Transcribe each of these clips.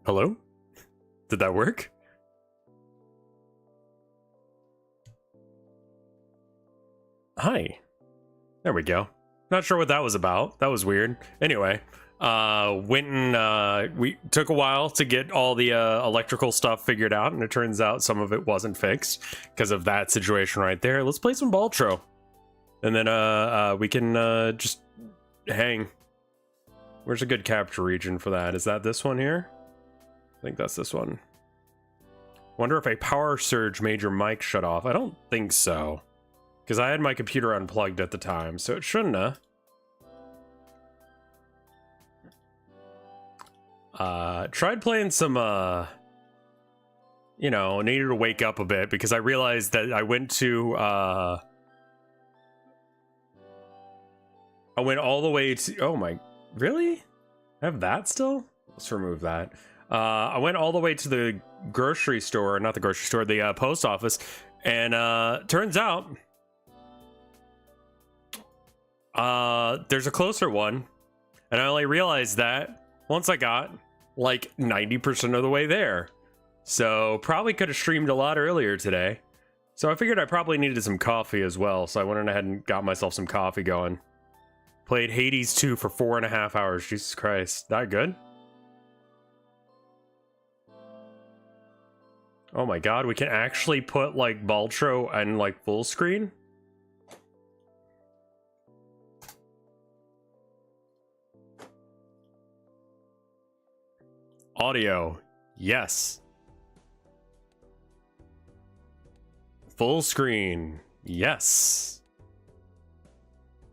Hello? Did that work? Hi. There we go. Not sure what that was about. That was weird. Anyway, went and we took a while to get all the electrical stuff figured out, and it turns out some of it wasn't fixed because of that situation right there. Let's play some Balatro, and then we can just hang. Where's a good capture region for that? Is that this one here? I think that's this one. Wonder if a power surge made your mic shut off. I don't think so, because I had my computer unplugged at the time, so it shouldn't have. Tried playing some, you know, needed to wake up a bit because I realized that I went to, I went all the way to, oh my, really? I have that still? Let's remove that. I went all the way to the grocery store, not the grocery store, the post office, and turns out there's a closer one, and I only realized that once I got like 90% of the way there. So probably could have streamed a lot earlier today. So I figured I probably needed some coffee as well, so I went ahead and got myself some coffee going. Played Hades 2 for 4.5 hours. Jesus Christ, that good? Oh my god, we can actually put like Balatro and like full screen? Audio, yes. Full screen, yes.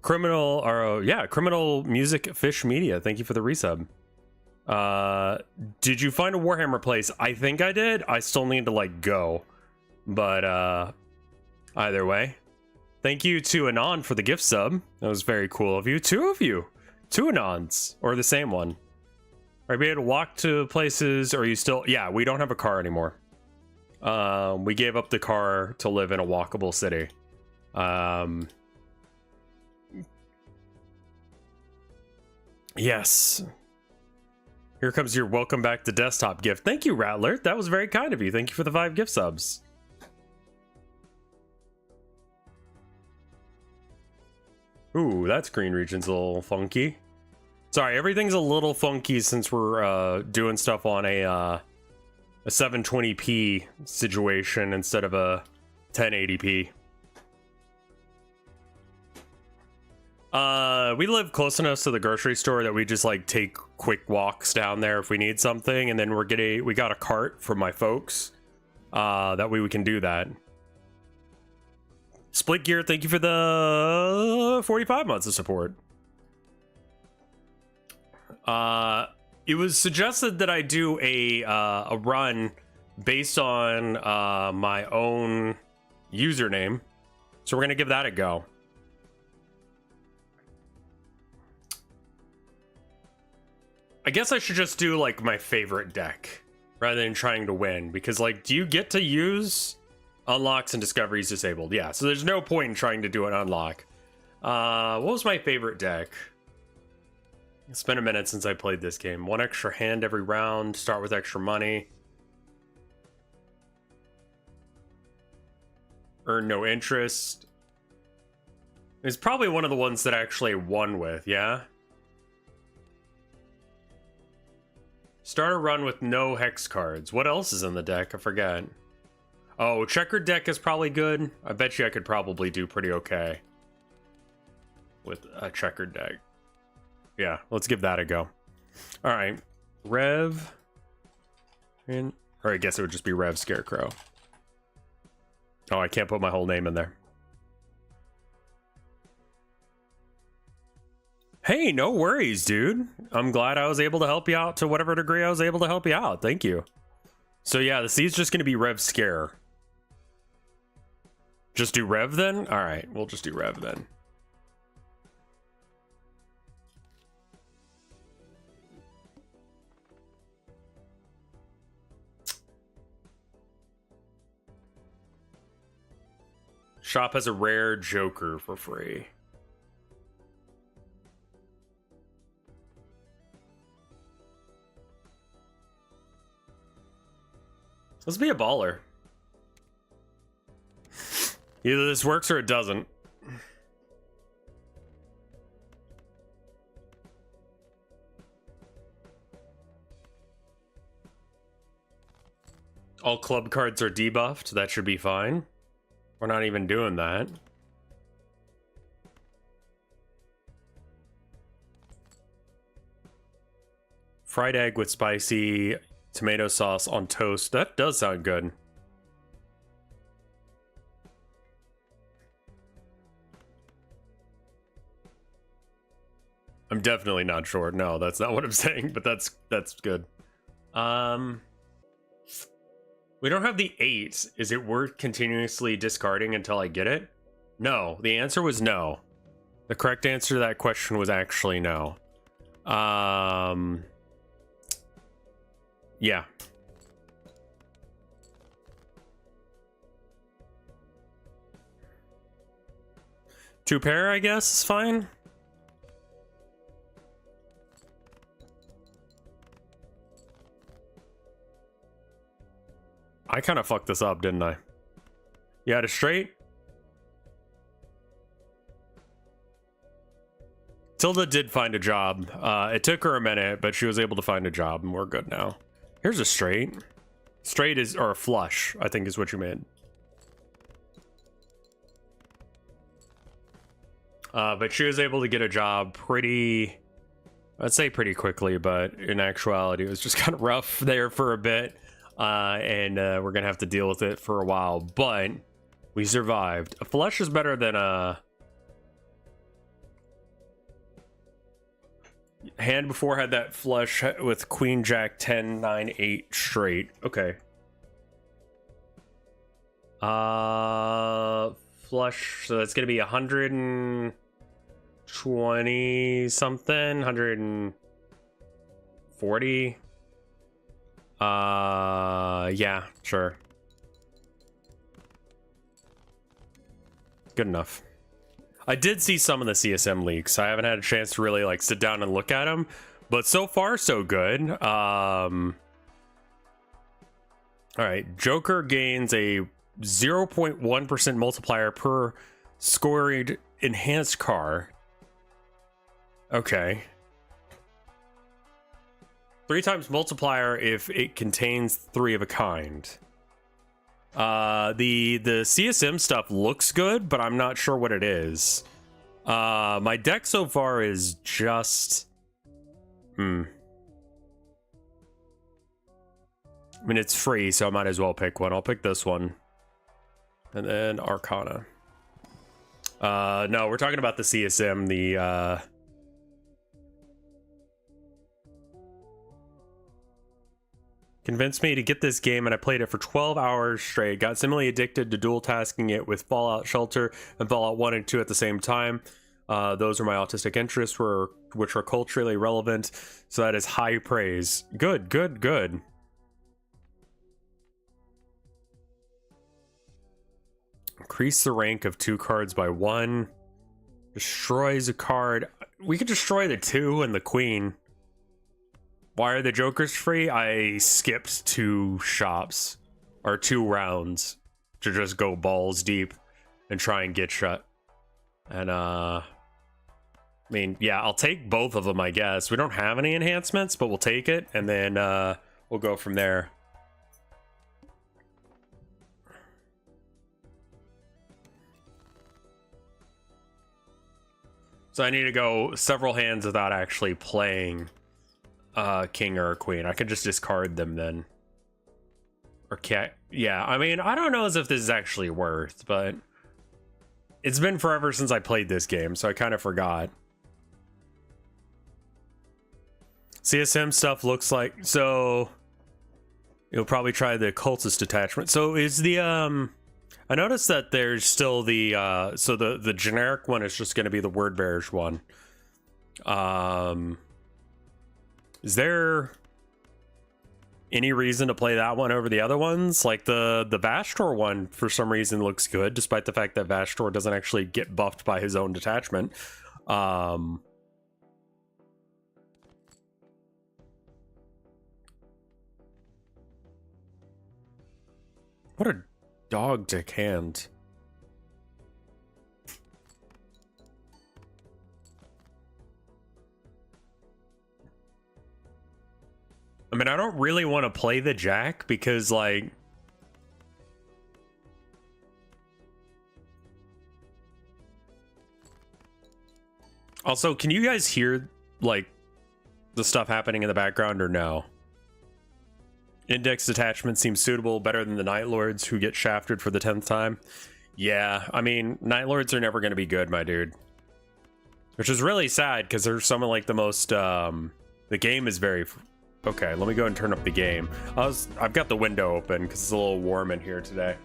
Criminal, or yeah, Criminal Music Fish Media, thank you for the resub. Did you find a Warhammer place? I think I did. I still need to like go, but either way, thank you to Anon for the gift sub. That was very cool of you. Two of you, two Anons, or the same one. Are you able to walk to places, or are you still? Yeah, we don't have a car anymore. We gave up the car to live in a walkable city. Yes. Here comes your welcome back to desktop gift. Thank you, Rattler. That was very kind of you. Thank you for the 5 gift subs. Ooh, that screen region's a little funky. Sorry, everything's a little funky since we're doing stuff on a 720p situation instead of a 1080p. We live close enough to the grocery store that we just like take quick walks down there if we need something, and then we got a cart from my folks. That way we can do that. Split Gear, thank you for the 45 months of support. It was suggested that I do a run based on my own username, so we're gonna give that a go. I guess I should just do like my favorite deck rather than trying to win, because like, do you get to use unlocks and discoveries disabled? Yeah, so there's no point in trying to do an unlock. What was my favorite deck? It's been a minute since I played this game. 1 extra hand every round, start with extra money. Earn no interest. It's probably one of the ones that I actually won with, yeah? Start a run with no hex cards. What else is in the deck? I forget. Oh, checkered deck is probably good. I bet you I could probably do pretty okay with a checkered deck. Yeah, let's give that a go. All right, Rev, or I guess it would just be RevScarecrow. Oh, I can't put my whole name in there. Hey, no worries, dude. I'm glad I was able to help you out to whatever degree I was able to help you out. Thank you. So yeah, the seed's just going to be RevScare. Just do Rev then? All right, we'll just do Rev then. Shop has a rare Joker for free. Let's be a baller. Either this works or it doesn't. All club cards are debuffed. That should be fine. We're not even doing that. Fried egg with spicy tomato sauce on toast. That does sound good. I'm definitely not sure. No, that's not what I'm saying, but that's good. We don't have the 8. Is it worth continuously discarding until I get it? No. The answer was no. The correct answer to that question was actually no. Yeah. Two pair, I guess, is fine. I kind of fucked this up, didn't I? You had a straight? Tilda did find a job. It took her a minute, but she was able to find a job, and we're good now. Here's a straight. Straight is, or a flush, I think is what you meant. But she was able to get a job pretty, I'd say pretty quickly, but in actuality, it was just kind of rough there for a bit. And we're gonna have to deal with it for a while, but we survived. A flush is better than a hand before had that flush with queen jack 10 9 8 straight. Okay. Flush, so that's gonna be 120 something, 140. Yeah, sure. Good enough. I did see some of the CSM leaks. I haven't had a chance to really like sit down and look at them, but so far so good. All right, Joker gains a 0.1% multiplier per scored enhanced car. Okay. 3 times multiplier if it contains 3 of a kind. The CSM stuff looks good, but I'm not sure what it is. My deck so far is just... I mean, it's free, so I might as well pick one. I'll pick this one. And then Arcana. No, we're talking about the CSM, the... Convinced me to get this game, and I played it for 12 hours straight. Got similarly addicted to dual tasking it with Fallout Shelter and Fallout 1 and 2 at the same time. Those are my autistic interests, which are culturally relevant, so that is high praise. Good, good, good. Increase the rank of 2 cards by 1. Destroys a card. We could destroy the 2 and the queen. Why are the Jokers free? I skipped 2 shops, or 2 rounds, to just go balls deep and try and get shut. And, I mean, yeah, I'll take both of them, I guess. We don't have any enhancements, but we'll take it, and then, we'll go from there. So I need to go several hands without actually playing king or queen. I could just discard them then. Or cat. Yeah, I mean, I don't know as if this is actually worth, but it's been forever since I played this game, so I kind of forgot. CSM stuff looks like, so you'll probably try the cultist detachment. So is the I noticed that there's still the so the generic one is just going to be the word bearish one. Is there any reason to play that one over the other ones? Like the Vastor one, for some reason, looks good, despite the fact that Vastor doesn't actually get buffed by his own detachment. What a dog dick hand. I mean, I don't really want to play the jack because, like... Also, can you guys hear, like, the stuff happening in the background or no? Index detachment seems suitable, better than the Night Lords who get shafted for the 10th time. Yeah, I mean, Night Lords are never going to be good, my dude. Which is really sad, because they're some of, like, the most, the game is very... Okay, let me go and turn up the game. I've got the window open, because it's a little warm in here today.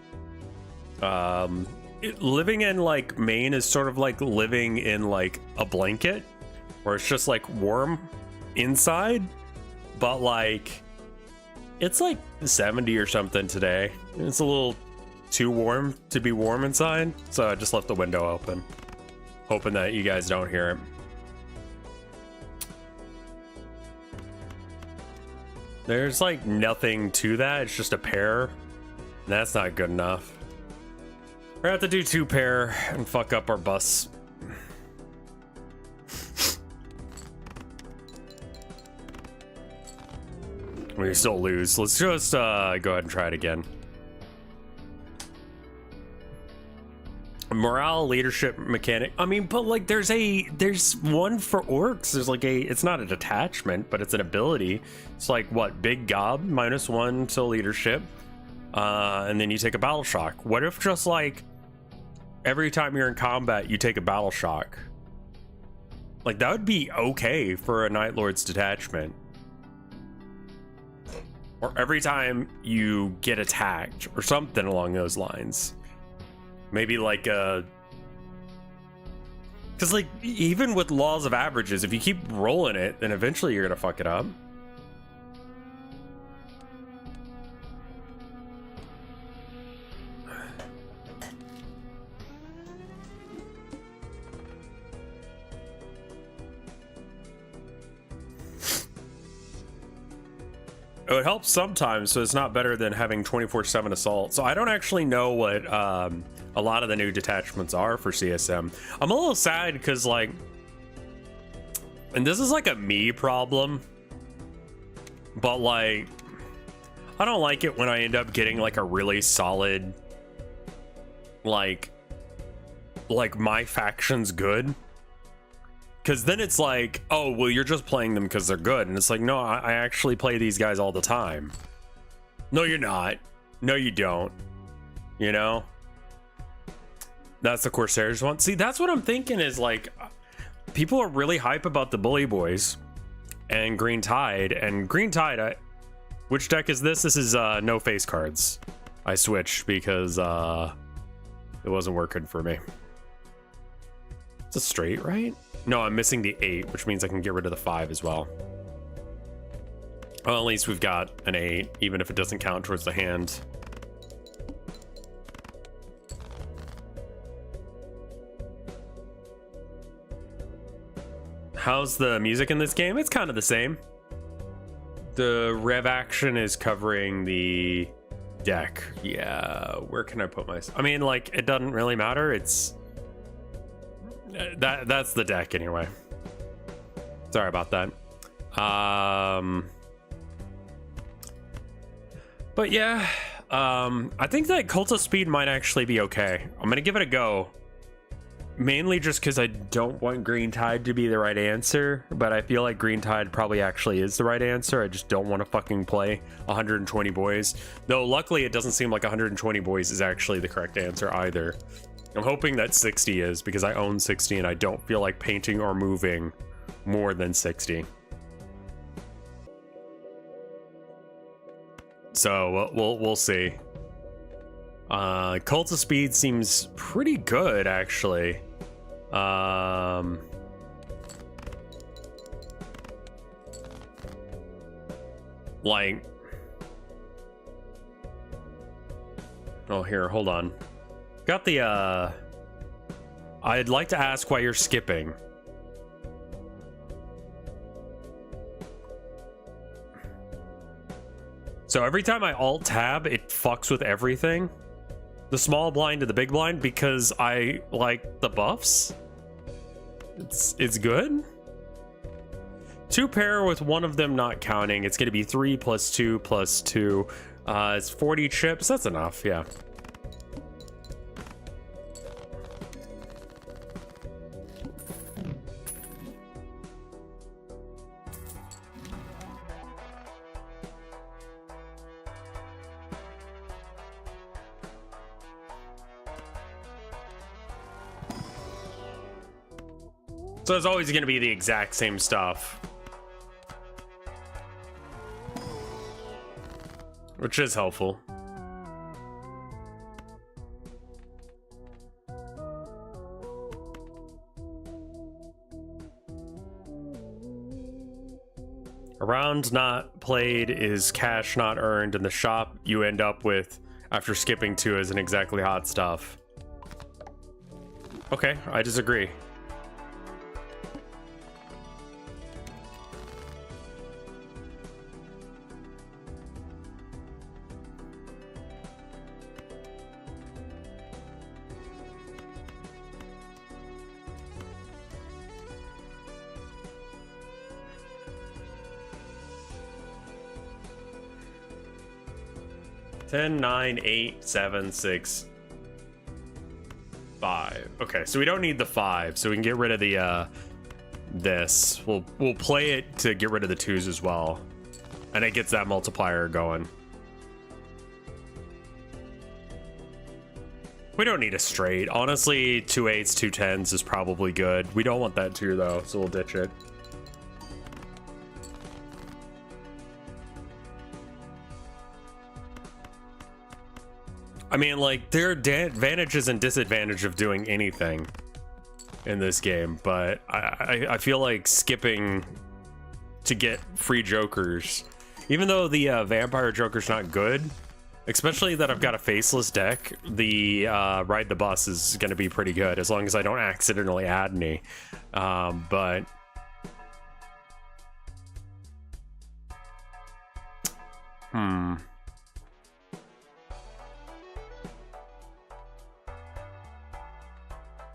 Living in, like, Maine is sort of like living in, like, a blanket, where it's just, like, warm inside, but, like... It's like 70 or something today. It's a little too warm to be warm inside, so I just left the window open, hoping that you guys don't hear it. There's like nothing to that. It's just a pair. That's not good enough. We're gonna have to do 2 pair and fuck up our bus. We still lose. Let's just go ahead and try it again. Morale, leadership, mechanic. I mean, but like there's one for orcs. There's like it's not a detachment, but it's an ability. It's like what, big gob, -1 to leadership. And then you take a battle shock. What if just like every time you're in combat you take a battle shock? Like that would be okay for a Night Lord's detachment. Or every time you get attacked, or something along those lines. Maybe like a... Because like, even with laws of averages, if you keep rolling it, then eventually you're gonna fuck it up. It would help sometimes, so it's not better than having 24/7 assault. So I don't actually know what a lot of the new detachments are for CSM. I'm a little sad because like, and this is like a me problem, but like, I don't like it when I end up getting like a really solid, like my faction's good. Because then it's like, oh, well, you're just playing them because they're good. And it's like, no, I actually play these guys all the time. No, you're not. No, you don't. You know? That's the Corsairs one. See, that's what I'm thinking is like, people are really hype about the Bully Boys and Green Tide. And Green Tide, which deck is this? This is no face cards. I switched because it wasn't working for me. It's a straight, right? No, I'm missing the 8, which means I can get rid of the 5 as well. Well, at least we've got an 8, even if it doesn't count towards the hand. How's the music in this game? It's kind of the same. The rev action is covering the deck. Yeah, where can I put my... I mean, like, it doesn't really matter. It's... That's the deck anyway. Sorry about that. But yeah, I think that Cult of Speed might actually be okay. I'm gonna give it a go. Mainly just because I don't want Green Tide to be the right answer, but I feel like Green Tide probably actually is the right answer. I just don't want to fucking play 120 boys. Though luckily it doesn't seem like 120 boys is actually the correct answer either. I'm hoping that 60 is, because I own 60 and I don't feel like painting or moving more than 60. So we'll see. Cult of Speed seems pretty good, actually. Like, oh, here, hold on. Got the, I'd like to ask why you're skipping. So every time I alt tab, it fucks with everything. The small blind to the big blind because I like the buffs. It's good. 2 pair with one of them not counting. It's gonna be 3 plus 2 plus 2. It's 40 chips. That's enough, yeah. So it's always going to be the exact same stuff, which is helpful. A round not played is cash not earned, and the shop you end up with after skipping 2 isn't exactly hot stuff. Okay, I disagree. Ten, 9, 8, 7, 6, 5. Okay, so we don't need the 5, so we can get rid of the this. We'll play it to get rid of the 2s as well, and it gets that multiplier going. We don't need a straight. Honestly, 2 8s, 2 10s is probably good. We don't want that 2 though, so we'll ditch it. I mean, like, there are advantages and disadvantages of doing anything in this game, but I feel like skipping to get free jokers, even though the vampire joker's not good, especially that I've got a faceless deck, the ride the bus is going to be pretty good as long as I don't accidentally add any. But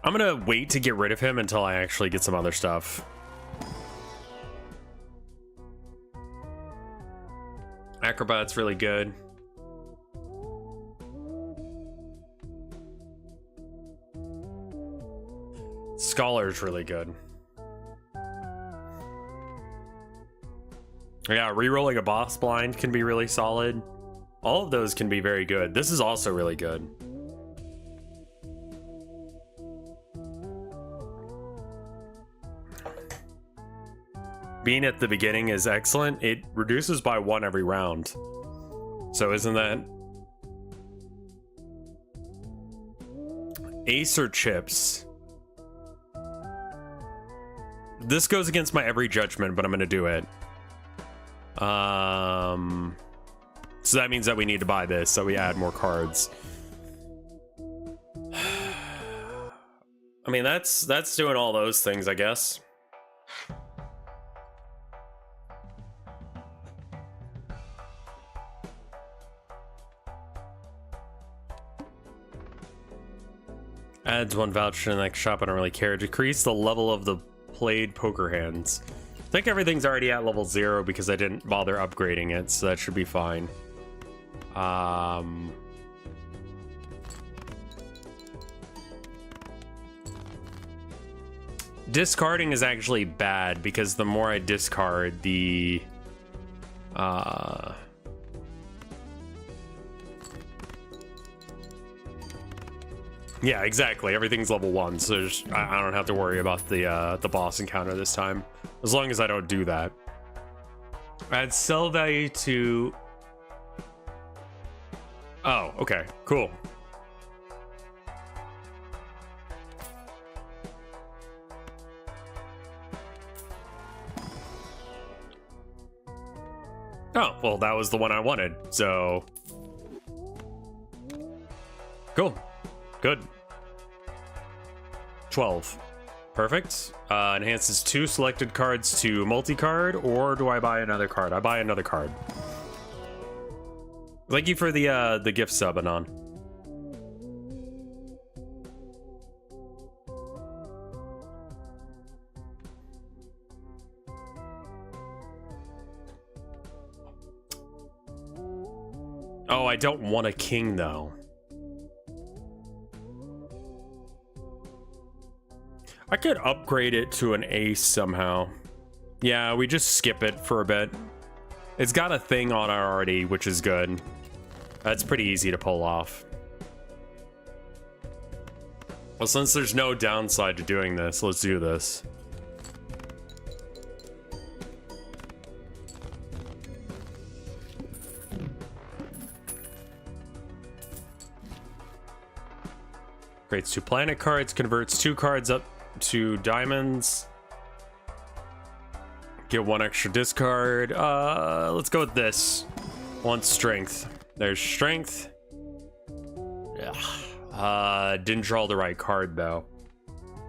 I'm gonna wait to get rid of him until I actually get some other stuff. Acrobat's really good. Scholar's really good. Yeah, rerolling a boss blind can be really solid. All of those can be very good. This is also really good. Being at the beginning is excellent. It reduces by 1 every round. So isn't that... Ace or chips? This goes against my every judgment, but I'm gonna do it. So that means that we need to buy this, so we add more cards. I mean, that's doing all those things, I guess. Adds 1 voucher to the next shop, I don't really care. Decrease the level of the played poker hands. I think everything's already at level 0 because I didn't bother upgrading it, so that should be fine. Discarding is actually bad because the more I discard, the yeah, exactly. Everything's level 1, so I don't have to worry about the boss encounter this time, as long as I don't do that. Add sell value to... Oh, okay, cool. Oh, well, that was the one I wanted, so... Cool. Good. 12. Perfect. Enhances 2 selected cards to multi-card, or do I buy another card? I buy another card. Thank you for the gift sub, Anon. Oh, I don't want a king though. I could upgrade it to an ace somehow. Yeah, we just skip it for a bit. It's got a thing on it already, which is good. That's pretty easy to pull off. Well, since there's no downside to doing this, let's do this. Creates 2 planet cards, converts 2 cards up to diamonds. Get 1 extra discard. Let's go with this. 1 strength. There's strength. Didn't draw the right card though.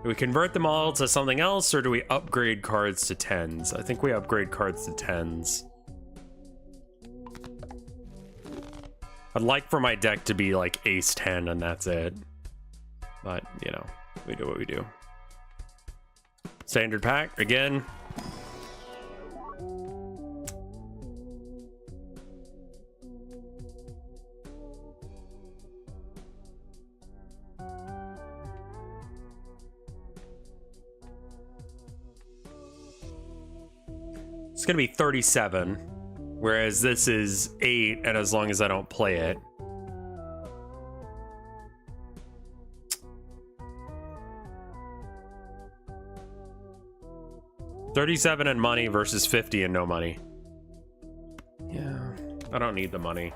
Do we convert them all to something else, or do we upgrade cards to 10s? I think we upgrade cards to 10s. I'd like for my deck to be like ace 10 and that's it. But, you know, we do what we do. Standard pack, again. It's gonna be 37, whereas this is 8, and as long as I don't play it. $37 in money versus 50 and no money. Yeah, I don't need the money.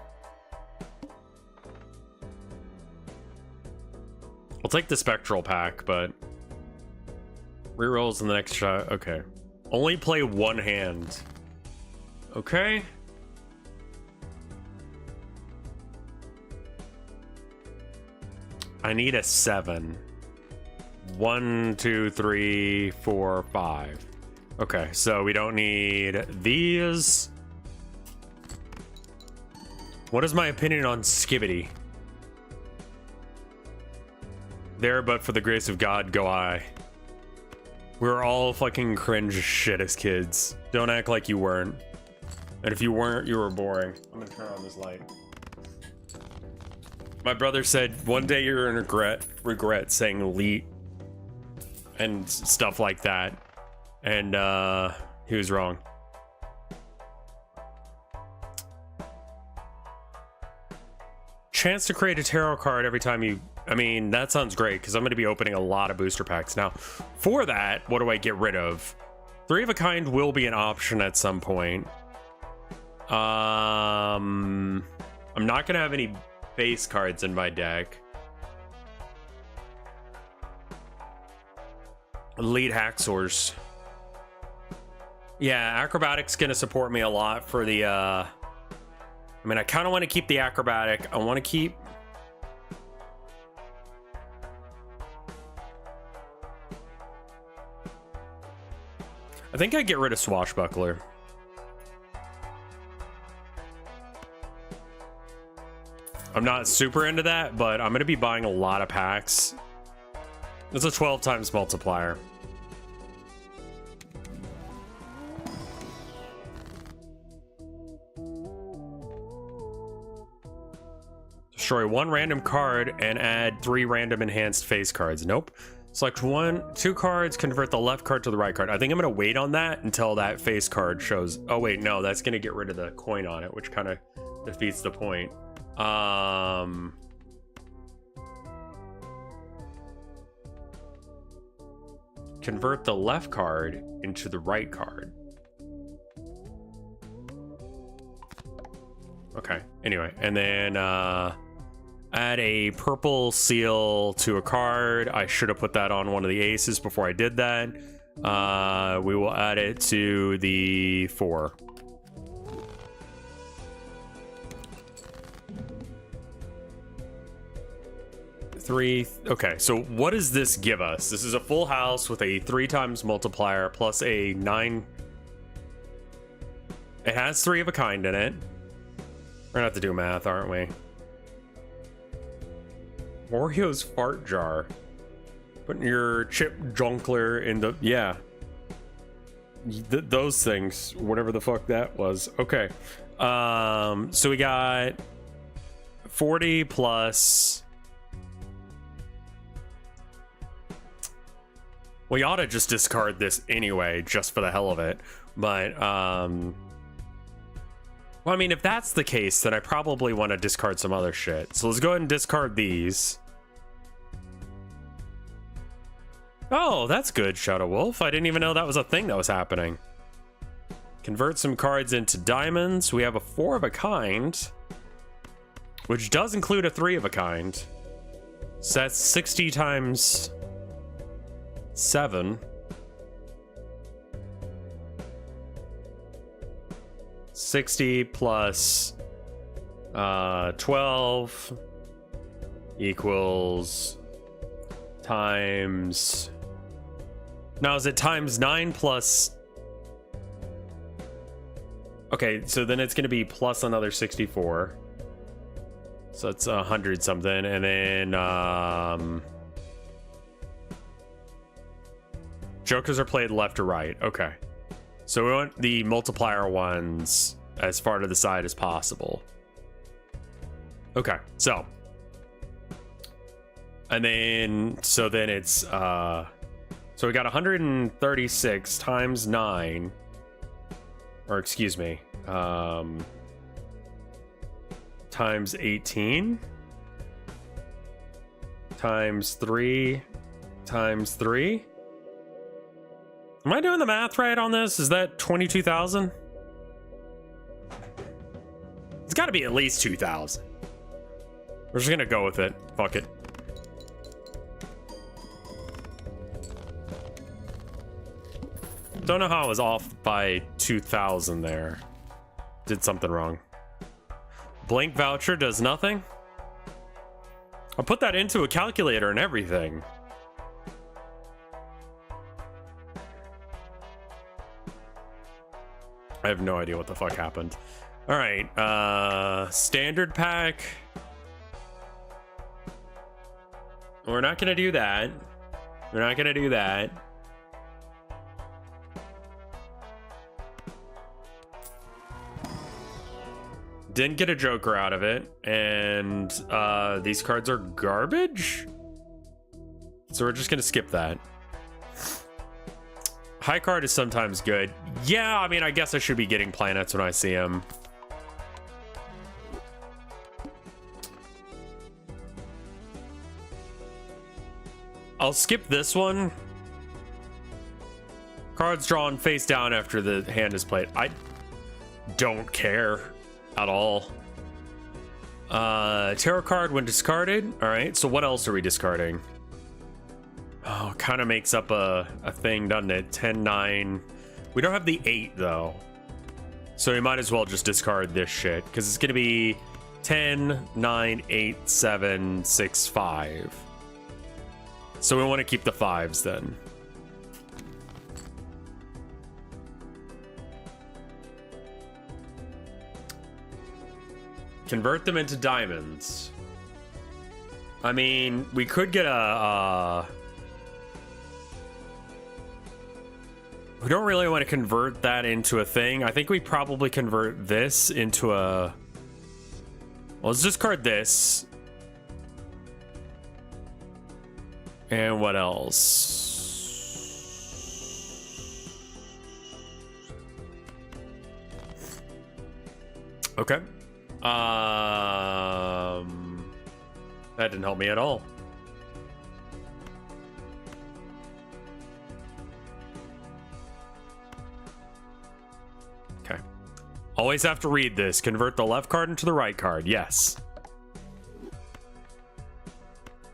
I'll take the spectral pack, but rerolls in the next shot. Okay. Only play 1 hand. Okay. I need a 7. 1, 2, 3, 4, 5. Okay, so we don't need these. What is my opinion on Skibbity? There, but for the grace of God, go I. We were all fucking cringe as shit as kids. Don't act like you weren't. And if you weren't, you were boring. I'm gonna turn on this light. My brother said one day you're gonna regret saying elite and stuff like that. And he was wrong. Chance to create a tarot card every time you... I mean, that sounds great, because I'm going to be opening a lot of booster packs. Now, for that, what do I get rid of? 3 of a kind will be an option at some point. I'm not going to have any base cards in my deck. Elite Haxors. Yeah, Acrobatic's going to support me a lot for the... I mean, I kind of want to keep the Acrobatic. I want to keep... I think I'd get rid of Swashbuckler. I'm not super into that, but I'm going to be buying a lot of packs. It's a 12 times multiplier. Destroy 1 random card and add 3 random enhanced face cards. Nope. Select 2 cards, convert the left card to the right card. I think I'm going to wait on that until that face card shows. Oh, wait, no, that's going to get rid of the coin on it, which kind of defeats the point. Convert the left card into the right card. Okay, anyway, and then add a purple seal to a card. I should have put that on one of the aces before I did that. We will add it to the 4. Three. Okay, so what does this give us? This is a full house with a 3 times multiplier plus a 9. It has 3 of a kind in it. We're gonna have to do math, aren't we? Oreo's fart jar. Putting your chip junkler in the... Yeah. Those things. Whatever the fuck that was. Okay. So we got 40 plus... We ought to just discard this anyway, just for the hell of it. But, well, I mean, if that's the case, then I probably want to discard some other shit. So let's go ahead and discard these. Oh, that's good, Shadow Wolf. I didn't even know that was a thing that was happening. Convert some cards into diamonds. We have a 4 of a kind, which does include a 3 of a kind. So that's 60 times 7. 60 plus 12 equals times... Now, is it times 9 plus... Okay, so then it's going to be plus another 64. So it's 100 something. And then... Jokers are played left to right. Okay. So we want the multiplier ones as far to the side as possible. Okay, so... And then... So then it's... So we got 136 times 9. Or excuse me. Times 18. Times 3. Times 3. Am I doing the math right on this? Is that 22,000? It's got to be at least 2,000. We're just gonna go with it. Fuck it. Don't know how I was off by 2,000 there. Did something wrong. Blank voucher does nothing. I'll put that into a calculator and everything. I have no idea what the fuck happened. All right, standard pack. We're not gonna do that. We're not gonna do that. Didn't get a Joker out of it, and these cards are garbage? So we're just gonna skip that. High card is sometimes good. Yeah, I mean, I guess I should be getting planets when I see them. I'll skip this one. Cards drawn face down after the hand is played. I don't care at all. Tarot card when discarded. All right, so what else are we discarding? Oh, kind of makes up a thing, doesn't it? 10, 9. We don't have the 8, though. So we might as well just discard this shit, because it's going to be 10, 9, 8, 7, 6, 5. So we want to keep the 5s, then. Convert them into diamonds. I mean, we could get a... We don't really want to convert that into a thing. I think we probably convert this into a... Well, let's discard this. And what else? Okay. That didn't help me at all. Okay. Always have to read this. Convert the left card into the right card. Yes.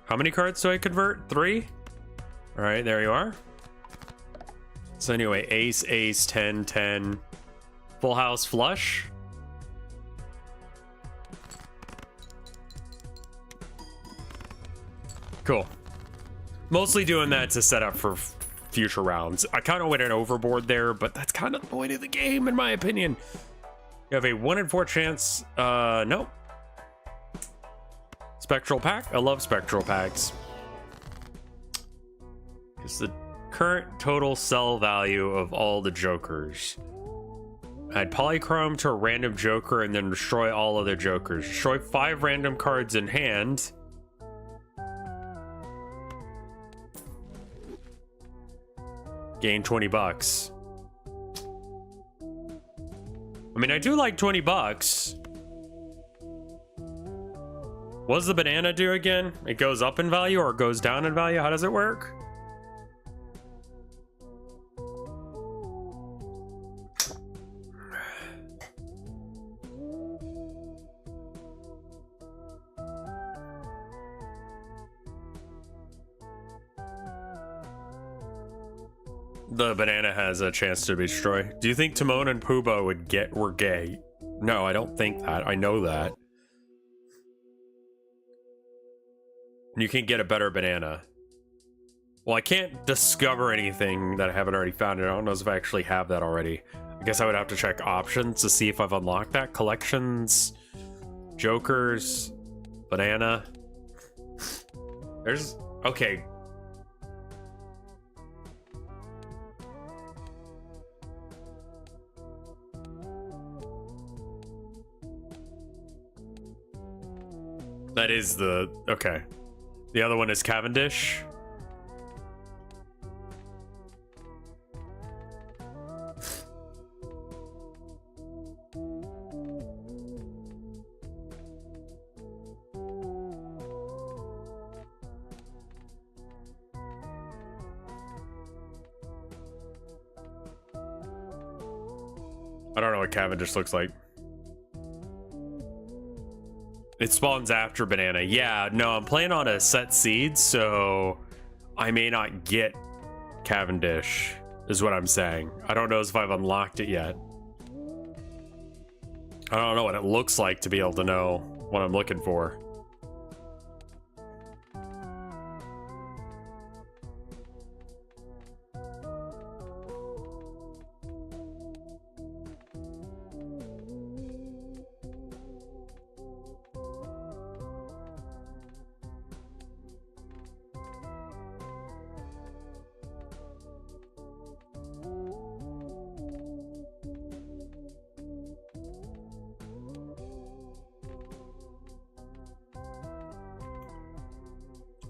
How many cards do I convert? 3? All right, there you are. So anyway, ace, ace, 10, 10. Full house, flush. Cool. Mostly doing that to set up for future rounds. I kind of went overboard there, but that's kind of the point of the game, in my opinion. You have a 1 in 4 chance. Nope. Spectral pack. I love spectral packs. It's the current total sell value of all the jokers. Add polychrome to a random joker and then destroy all other jokers. Destroy 5 random cards in hand. Gain 20 bucks. I mean, I do like 20 bucks. What does the banana do again? It goes up in value or it goes down in value? How does it work? The banana has a chance to be destroyed. Do you think Timon and Pumbaa were gay? No, I don't think that. I know that. You can get a better banana. Well, I can't discover anything that I haven't already found. I don't know if I actually have that already. I guess I would have to check options to see if I've unlocked that. Collections, jokers, banana. There's... okay. That is the... okay. The other one is Cavendish. I don't know what Cavendish looks like. It spawns after banana. Yeah, no, I'm playing on a set seed, so I may not get Cavendish, is what I'm saying. I don't know if I've unlocked it yet. I don't know what it looks like to be able to know what I'm looking for.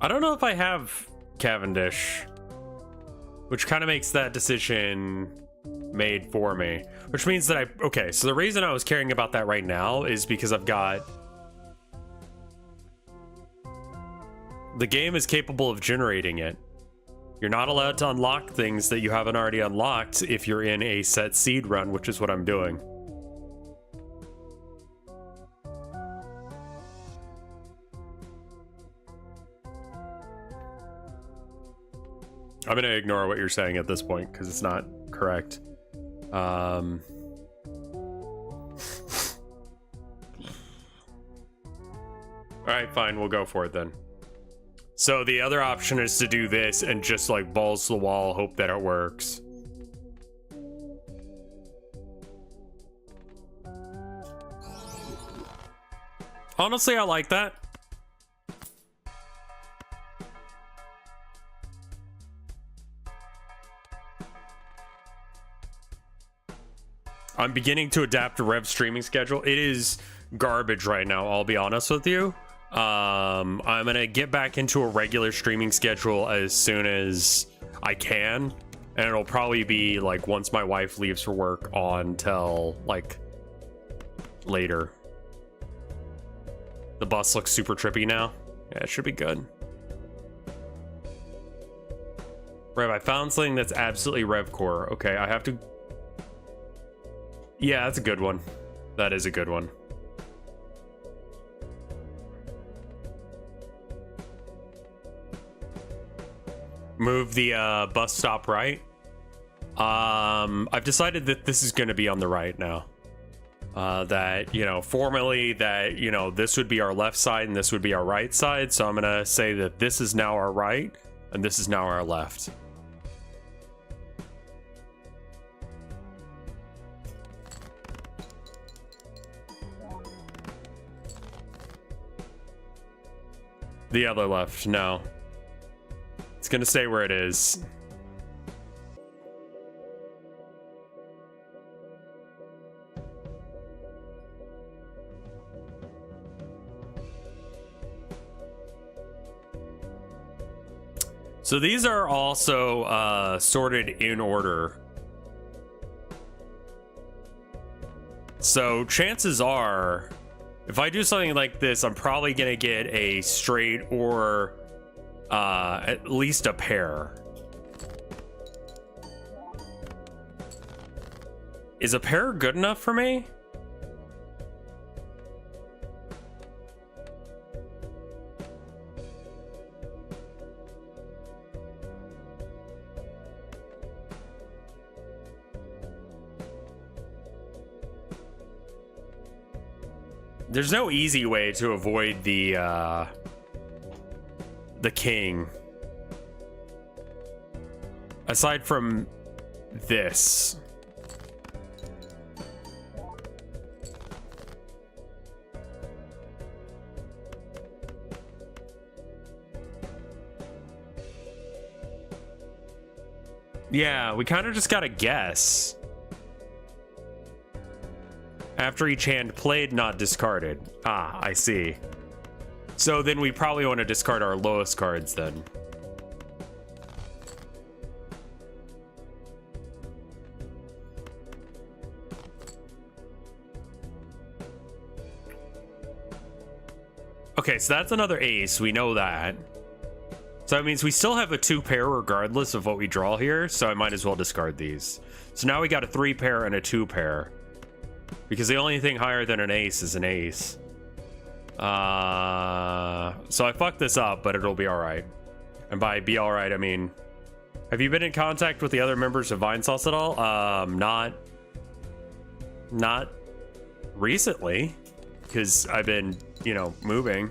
I don't know if I have Cavendish, which kind of makes that decision made for me, which means that okay, so the reason I was caring about that right now is because I've got... the game is capable of generating it. You're not allowed to unlock things that you haven't already unlocked if you're in a set seed run, which is what I'm doing. I'm gonna ignore what you're saying at this point because it's not correct. All right, fine, we'll go for it then. So the other option is to do this and just like balls to the wall, hope that it works. Honestly, I like that. I'm beginning to adapt to Rev's streaming schedule. It is garbage right now, I'll be honest with you. I'm gonna get back into a regular streaming schedule as soon as I can, and it'll probably be like once my wife leaves for work on till like later. The bus looks super trippy now. Yeah, it should be good. Rev, I found something that's absolutely RevCore. Okay, I have to... yeah, that's a good one. That is a good one. Move the bus stop right. I've decided that this is going to be on the right now. That, you know, formally that, you know, this would be our left side and this would be our right side. So I'm going to say that this is now our right and this is now our left. The other left, no. It's gonna stay where it is. So these are also sorted in order. So chances are, if I do something like this, I'm probably gonna get a straight or at least a pair. Is a pair good enough for me? There's no easy way to avoid the king. Aside from this. Yeah, we kind of just gotta guess. After each hand played, not discarded. Ah, I see. So then we probably want to discard our lowest cards then. Okay, so that's another ace. We know that. So that means we still have a 2-pair regardless of what we draw here. So I might as well discard these. So now we got a 3-pair and a 2-pair. Because the only thing higher than an ace is an ace. So I fucked this up, but it'll be alright. And by be alright, I mean... Have you been in contact with the other members of Vinesauce at all? Not recently. Because I've been, you know, moving.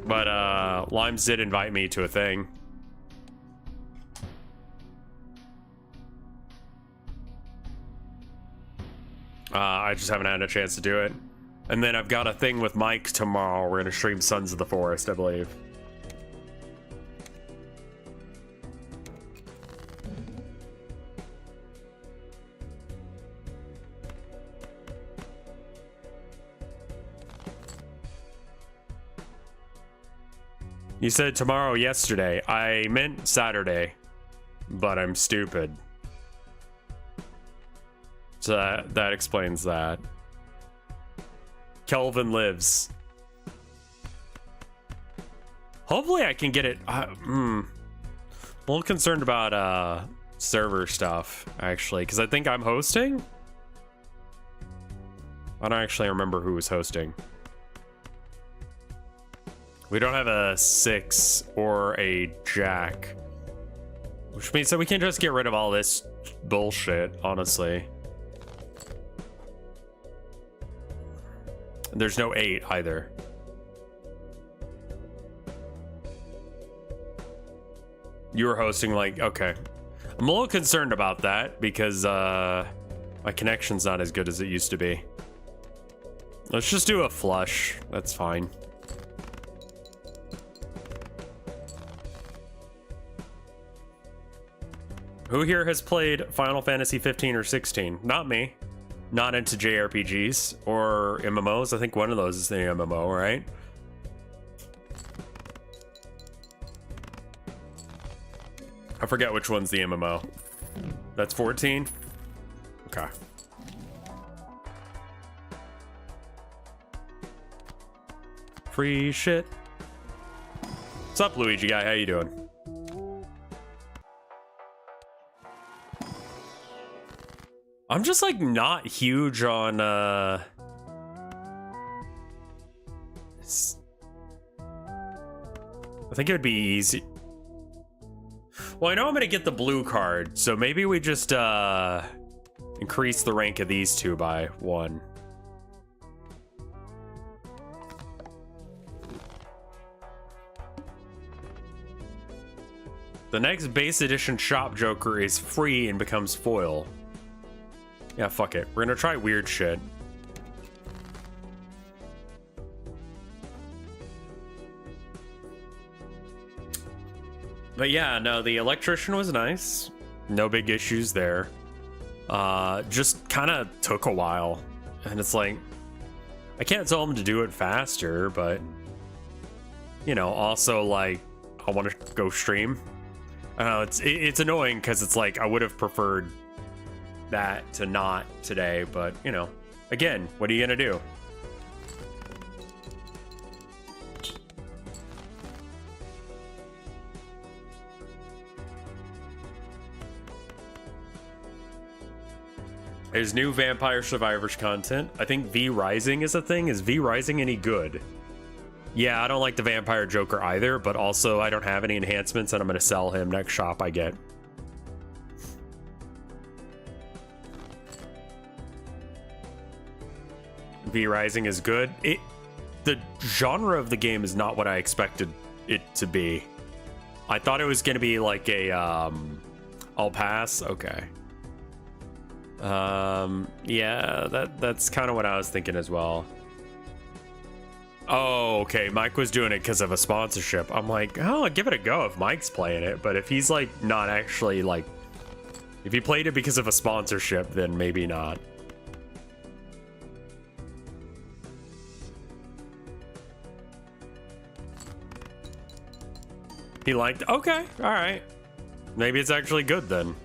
But, Limes did invite me to a thing. I just haven't had a chance to do it. And then I've got a thing with Mike tomorrow. We're gonna stream Sons of the Forest, I believe. You said tomorrow yesterday. I meant Saturday, but I'm stupid. So that explains that. Kelvin lives. Hopefully I can get it. I'm a little concerned about server stuff, actually, because I think I'm hosting. I don't actually remember who was hosting. We don't have a 6 or a jack, which means that we can just get rid of all this bullshit, honestly. There's no 8 either. You were hosting, like, okay. I'm a little concerned about that because my connection's not as good as it used to be. Let's just do a flush. That's fine. Who here has played Final Fantasy 15 or 16? Not me. Not into JRPGs or MMOs. I think one of those is the MMO, right? I forget which one's the MMO. That's 14? Okay. Free shit. What's up, Luigi guy? How you doing? I'm just like not huge on I think it would be easy. Well, I know I'm gonna get the blue card, so maybe we just increase the rank of these two by 1. The next base edition shop Joker is free and becomes foil. Yeah, fuck it. We're gonna try weird shit. But yeah, no, the electrician was nice. No big issues there. Just kind of took a while. And it's like, I can't tell him to do it faster, but, you know, also, like, I want to go stream. It's annoying because it's like, I would have preferred that to not today, but, you know, again, what are you going to do? There's new Vampire Survivors content. I think V Rising is a thing. Is V Rising any good? Yeah, I don't like the Vampire Joker either, but also I don't have any enhancements and I'm going to sell him next shop I get. V Rising is good. The genre of the game is not what I expected it to be. I thought it was going to be like a, I'll pass. Okay. Yeah, that's kind of what I was thinking as well. Oh, okay. Mike was doing it because of a sponsorship. I'm like, oh, I'll give it a go if Mike's playing it. But if he's like not actually like, if he played it because of a sponsorship, then maybe not. He liked, okay, all right. Maybe it's actually good then.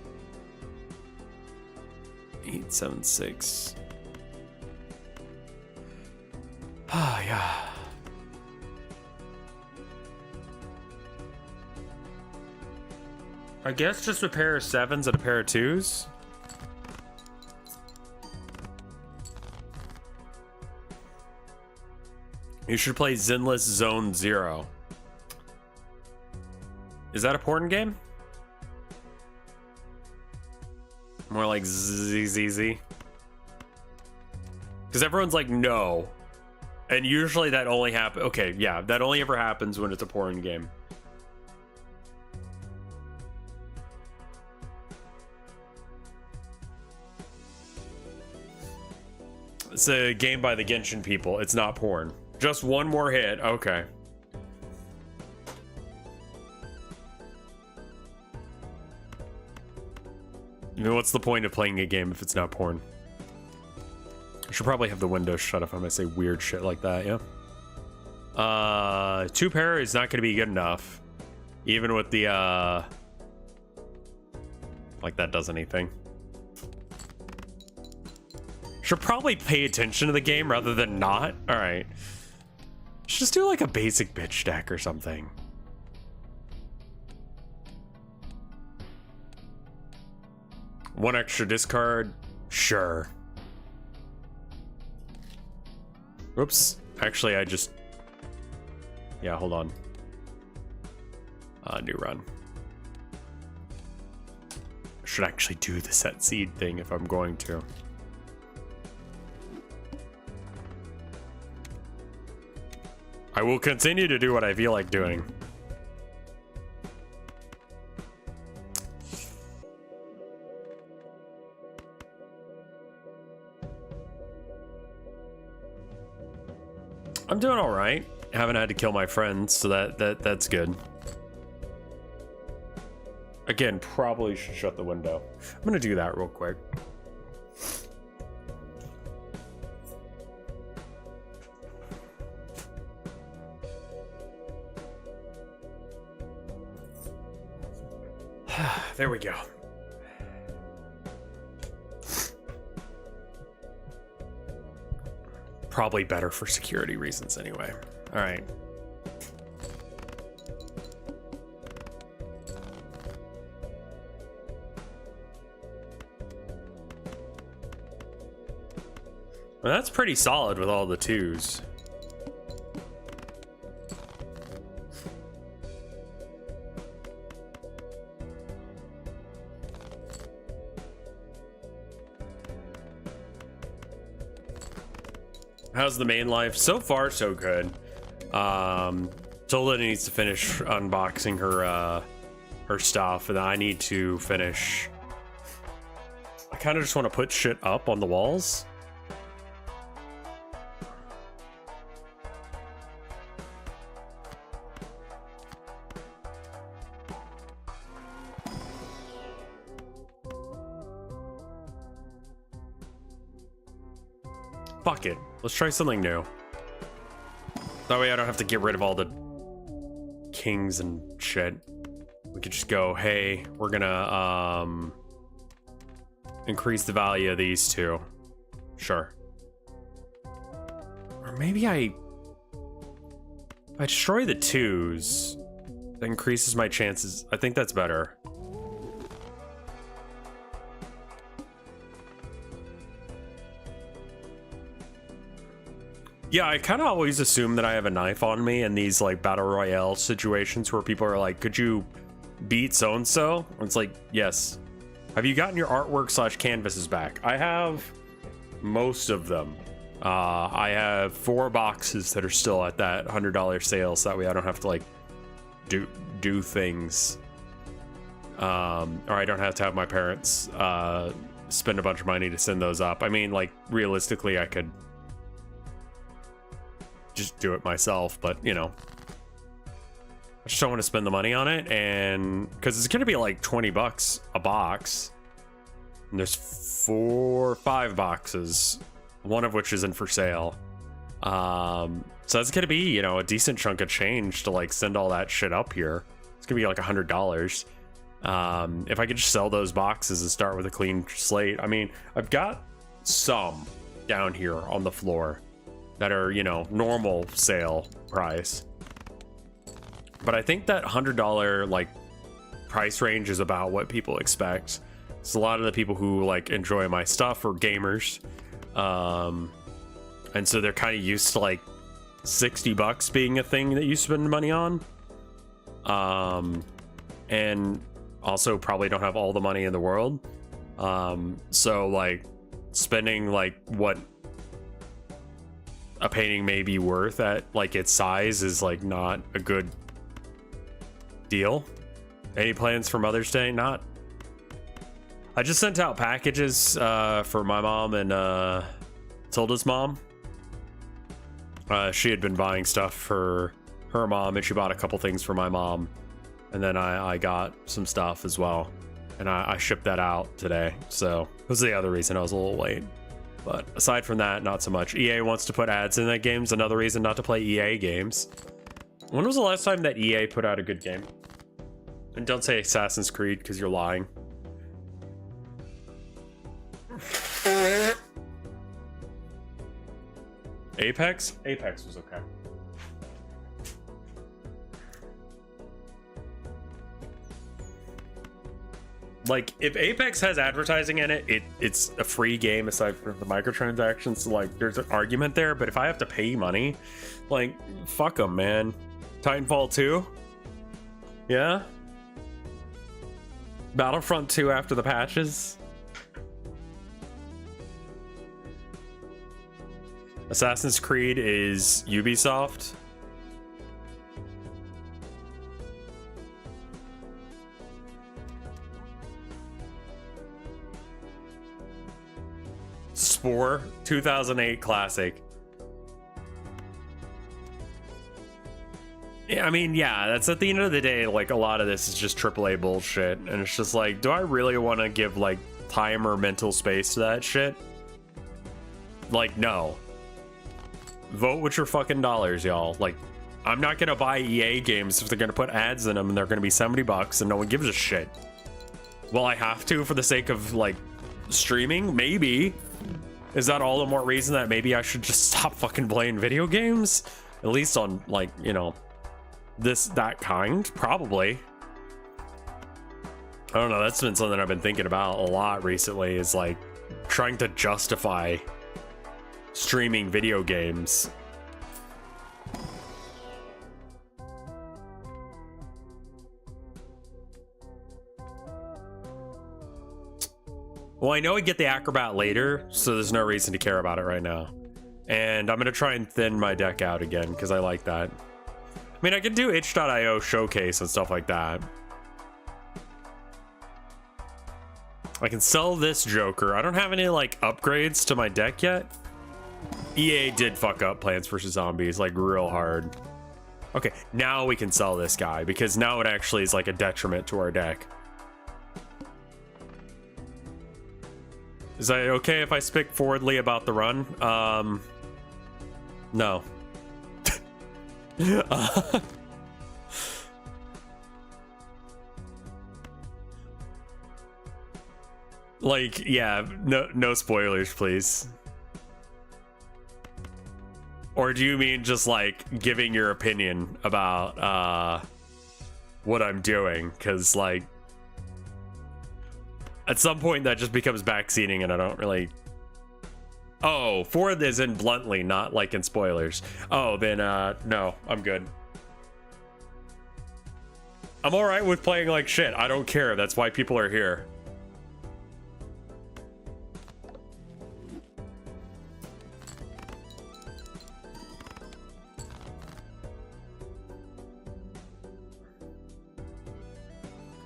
876. Ah, yeah. I guess just a pair of 7s and a pair of 2s. You should play Zinless Zone Zero. Is that a porn game? More like ZZZ. Because everyone's like, no. And usually that only happens. Okay, yeah, that only ever happens when it's a porn game. It's a game by the Genshin people. It's not porn. Just one more hit. Okay. You know, what's the point of playing a game if it's not porn? I should probably have the window shut if I'm gonna say weird shit like that, yeah? 2 pair is not gonna be good enough. Even with the, like that does anything. Should probably pay attention to the game rather than not. Alright. Should just do like a basic bitch deck or something. One extra discard? Sure. Whoops. Actually, I just... Yeah, hold on. New run. I should actually do the set seed thing if I'm going to. I will continue to do what I feel like doing. I'm doing all right. Haven't had to kill my friends, so that's good. Again, probably should shut the window. I'm gonna do that real quick. There we go. Probably better for security reasons anyway. All right. Well, that's pretty solid with all the 2s. How's the main life? So far, so good. Tilda needs to finish unboxing her her stuff, and I need to finish. I kind of just want to put shit up on the walls. Fuck it. Let's try something new. That way I don't have to get rid of all the kings and shit. We could just go, hey, we're gonna increase the value of these two. Sure. Or maybe I destroy the twos. That increases my chances. I think that's better. Yeah, I kind of always assume that I have a knife on me in these like battle royale situations where people are like, could you beat so-and-so? It's like, yes. Have you gotten your artwork / canvases back? I have most of them. I have 4 boxes that are still at that $100 sale, so that way I don't have to like do things. Or I don't have to have my parents spend a bunch of money to send those up. I mean, like, realistically, I could just do it myself, but you know, I just don't want to spend the money on it, and because it's gonna be like 20 bucks a box, and there's 4 or 5 boxes, one of which isn't for sale. So that's gonna be, you know, a decent chunk of change to like send all that shit up here. It's gonna be like $100. If I could just sell those boxes and start with a clean slate. I mean, I've got some down here on the floor that are, you know, normal sale price, but I think that $100 like price range is about what people expect. It's a lot of the people who like enjoy my stuff are gamers, and so they're kind of used to like 60 bucks being a thing that you spend money on, and also probably don't have all the money in the world, so like spending like what a painting may be worth at like its size is like not a good deal. Any plans for Mother's Day? Not. I just sent out packages for my mom and Tilda's mom. She had been buying stuff for her mom, and she bought a couple things for my mom, and then I got some stuff as well, and I shipped that out today. So that was the other reason I was a little late. But aside from that, not so much. EA wants to put ads in their games. Another reason not to play EA games. When was the last time that EA put out a good game? And don't say Assassin's Creed, because you're lying. Apex? Apex was okay. Like, if Apex has advertising in it, it's a free game aside from the microtransactions. So, like, there's an argument there. But if I have to pay money, like, fuck them, man. Titanfall 2? Yeah? Battlefront 2 after the patches? Assassin's Creed is Ubisoft? Spore 2008 classic. Yeah, I mean, yeah, that's at the end of the day, like, a lot of this is just AAA bullshit, and it's just like, do I really want to give like time or mental space to that shit? Like, no. Vote with your fucking dollars, y'all. Like, I'm not gonna buy EA games if they're gonna put ads in them and they're gonna be 70 bucks and no one gives a shit. Well, I have to for the sake of like streaming, maybe. Is that all the more reason that maybe I should just stop fucking playing video games? At least on, like, you know, that kind? Probably. I don't know, that's been something I've been thinking about a lot recently, is like trying to justify streaming video games. Well, I know I get the Acrobat later, so there's no reason to care about it right now. And I'm going to try and thin my deck out again, because I like that. I mean, I could do itch.io showcase and stuff like that. I can sell this Joker. I don't have any, like, upgrades to my deck yet. EA did fuck up Plants vs. Zombies, like, real hard. Okay, now we can sell this guy, because now it actually is, like, a detriment to our deck. Is that okay if I speak forwardly about the run? No. Like, yeah, no spoilers, please. Or do you mean just like giving your opinion about what I'm doing? Because like at some point that just becomes backseating and I don't really. Oh, forward is in bluntly, not like in spoilers. Oh, then no, I'm good. I'm all right with playing like shit. I don't care. That's why people are here.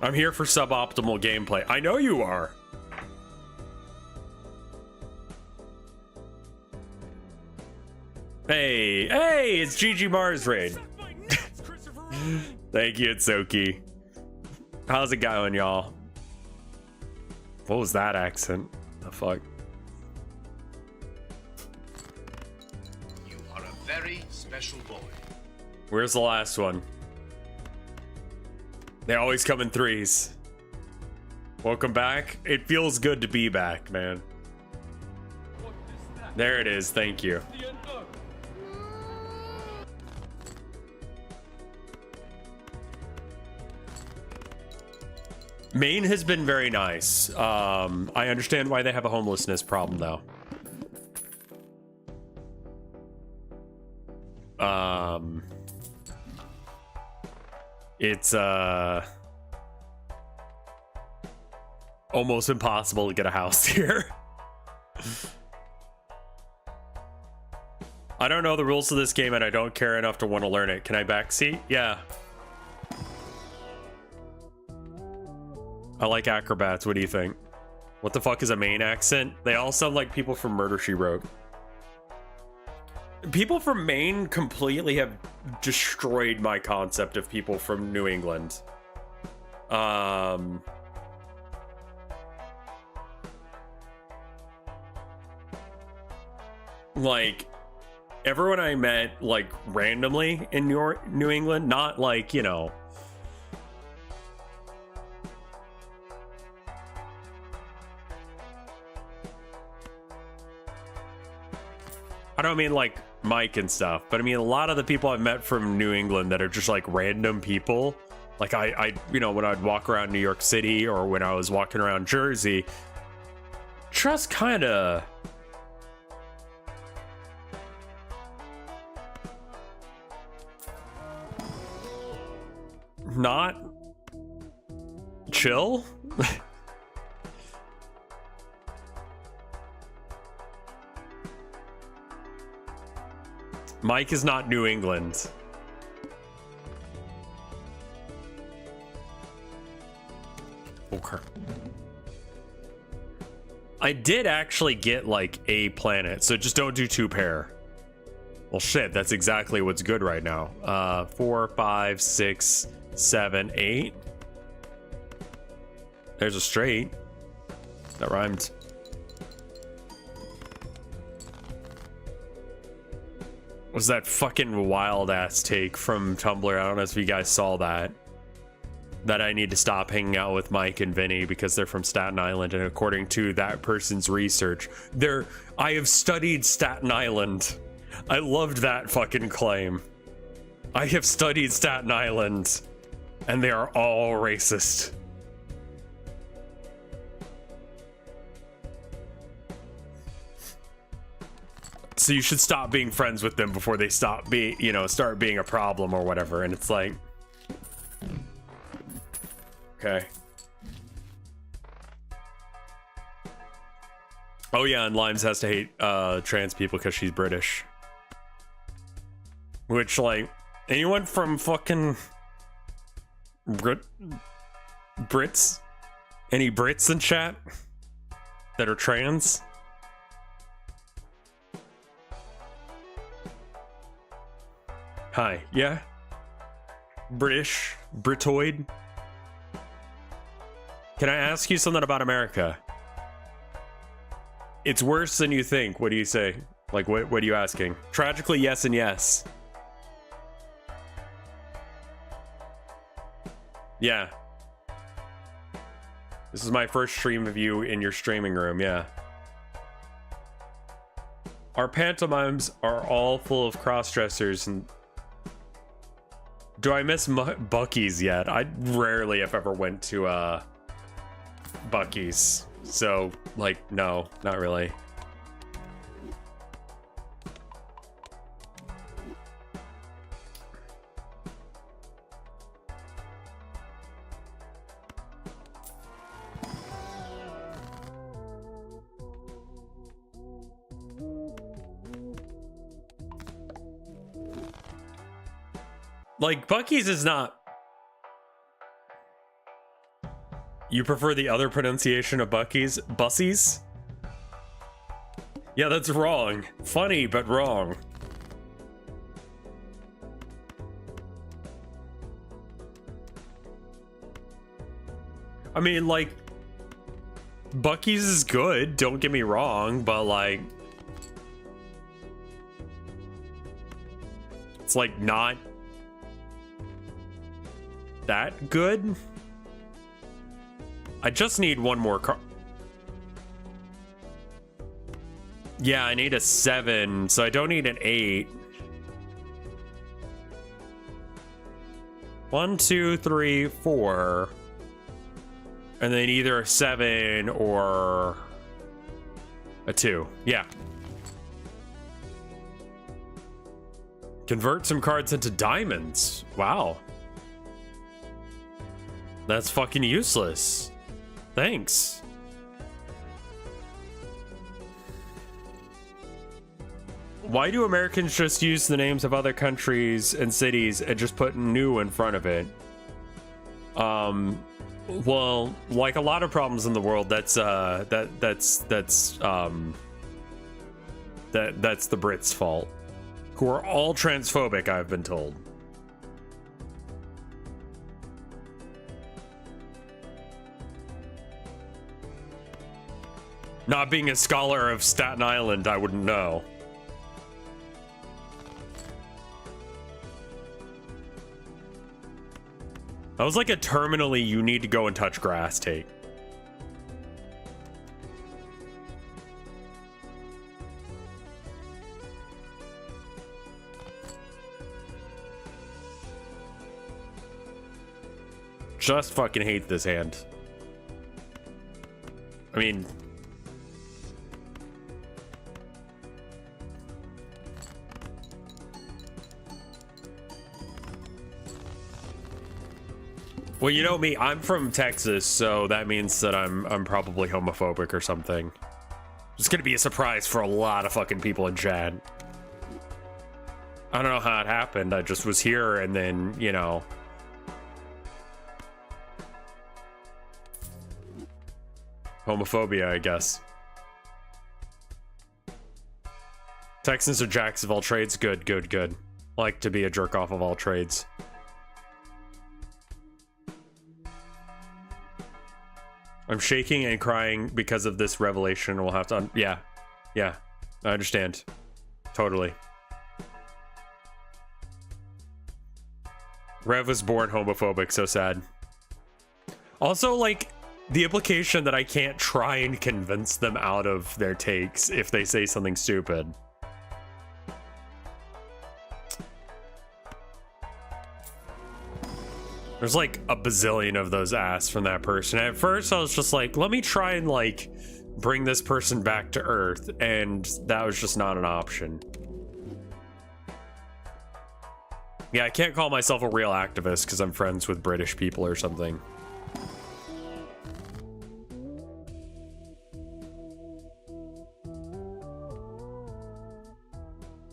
I'm here for suboptimal gameplay. I know you are. Hey, it's GG Mars Raid. Thank you, Itsoki. How's it going, y'all? What was that accent? The fuck? You are a very special boy. Where's the last one? They always come in threes. Welcome back. It feels good to be back, man. There it is. Thank you. Maine has been very nice. I understand why they have a homelessness problem, though. It's almost impossible to get a house here. I don't know the rules of this game and I don't care enough to want to learn it. Can I backseat? Yeah. I like acrobats. What do you think? What the fuck is a Maine accent? They all sound like people from Murder, She Wrote. People from Maine completely have destroyed my concept of people from New England. Like, everyone I met, like, randomly in New England, not like, you know... I don't mean like Mike and stuff, but I mean a lot of the people I've met from New England that are just like random people. Like I you know, when I'd walk around New York City or when I was walking around Jersey, just kind of not chill. Mike is not New England. Okay. I did actually get like a planet, so just don't do 2 pair. Well, shit, that's exactly what's good right now. 4, 5, 6, 7, 8. There's a straight. That rhymed. Was that fucking wild ass take from Tumblr? I don't know if you guys saw that. That I need to stop hanging out with Mike and Vinny because they're from Staten Island, and according to that person's research, I have studied Staten Island. I loved that fucking claim. I have studied Staten Island, and they are all racist. So you should stop being friends with them before they start being a problem or whatever. And it's like, okay. Oh yeah, and Limes has to hate trans people because she's British. Which, like, anyone from fucking Brits? Any Brits in chat that are trans? Hi, yeah? Britoid? Can I ask you something about America? It's worse than you think. What do you say? Like, what are you asking? Tragically, yes and yes. Yeah. This is my first stream of you in your streaming room, yeah. Our pantomimes are all full of cross-dressers and... Do I miss Buc-ee's yet? I rarely, if ever, went to, Buc-ee's. So, like, no, not really. Like, Buc-ee's is not... You prefer the other pronunciation of Buc-ee's? Bussies? Yeah, that's wrong. Funny, but wrong. I mean, like... Buc-ee's is good, don't get me wrong, but like... It's like not... that good? I just need one more car. Yeah, I need a 7, so I don't need an 8. 1, 2, 3, 4. And then either a 7 or a 2. Yeah. Convert some cards into diamonds. Wow. That's fucking useless. Thanks. Why do Americans just use the names of other countries and cities and just put new in front of it? Well, like a lot of problems in the world, that's the Brits' fault, who are all transphobic, I've been told. Not being a scholar of Staten Island, I wouldn't know. That was like a terminally you need to go and touch grass take. Just fucking hate this hand. I mean... Well, you know me, I'm from Texas, so that means that I'm probably homophobic or something. It's gonna be a surprise for a lot of fucking people in chat. I don't know how it happened. I just was here and then, you know. Homophobia, I guess. Texans are jacks of all trades. Good, good, good. Like to be a jerk off of all trades. I'm shaking and crying because of this revelation. We'll have to... yeah. Yeah. I understand. Totally. Rev was born homophobic. So sad. Also, like, the implication that I can't try and convince them out of their takes if they say something stupid. There's like a bazillion of those asks from that person. At first I was just like, let me try and like bring this person back to earth, and that was just not an option. Yeah, I can't call myself a real activist because I'm friends with British people or something.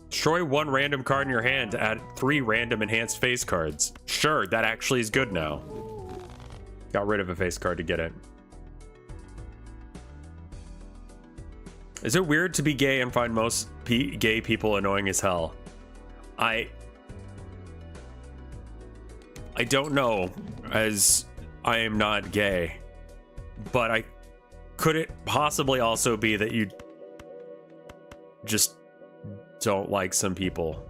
Destroy one random card in your hand to add 3 random enhanced face cards. Sure, that actually is good now. Got rid of a face card to get it. Is it weird to be gay and find most gay people annoying as hell? I don't know, as I am not gay. But could it possibly also be that you just don't like some people.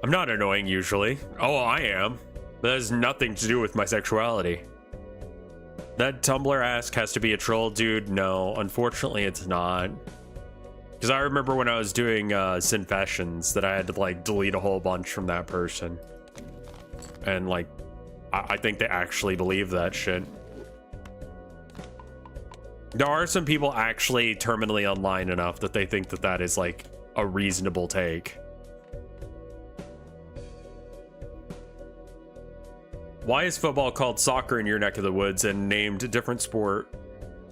I'm not annoying usually. Oh, I am. That has nothing to do with my sexuality. That Tumblr ask has to be a troll, dude. No, unfortunately it's not. Because I remember when I was doing Sinfessions that I had to like delete a whole bunch from that person. And like, I think they actually believe that shit. There are some people actually terminally online enough that they think that that is like a reasonable take. Why is football called soccer in your neck of the woods and named a different sport,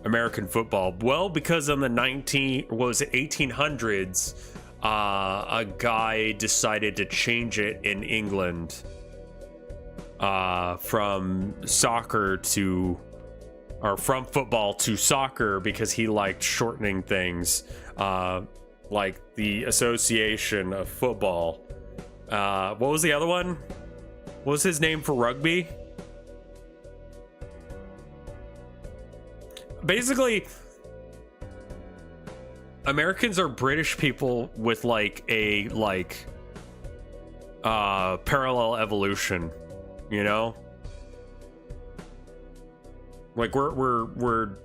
American football? Well, because in the 1800s, a guy decided to change it in England from soccer to, or from football to soccer, because he liked shortening things, like the association of football. What was the other one? What was his name for rugby? Basically, Americans are British people with like a parallel evolution, you know? Like we're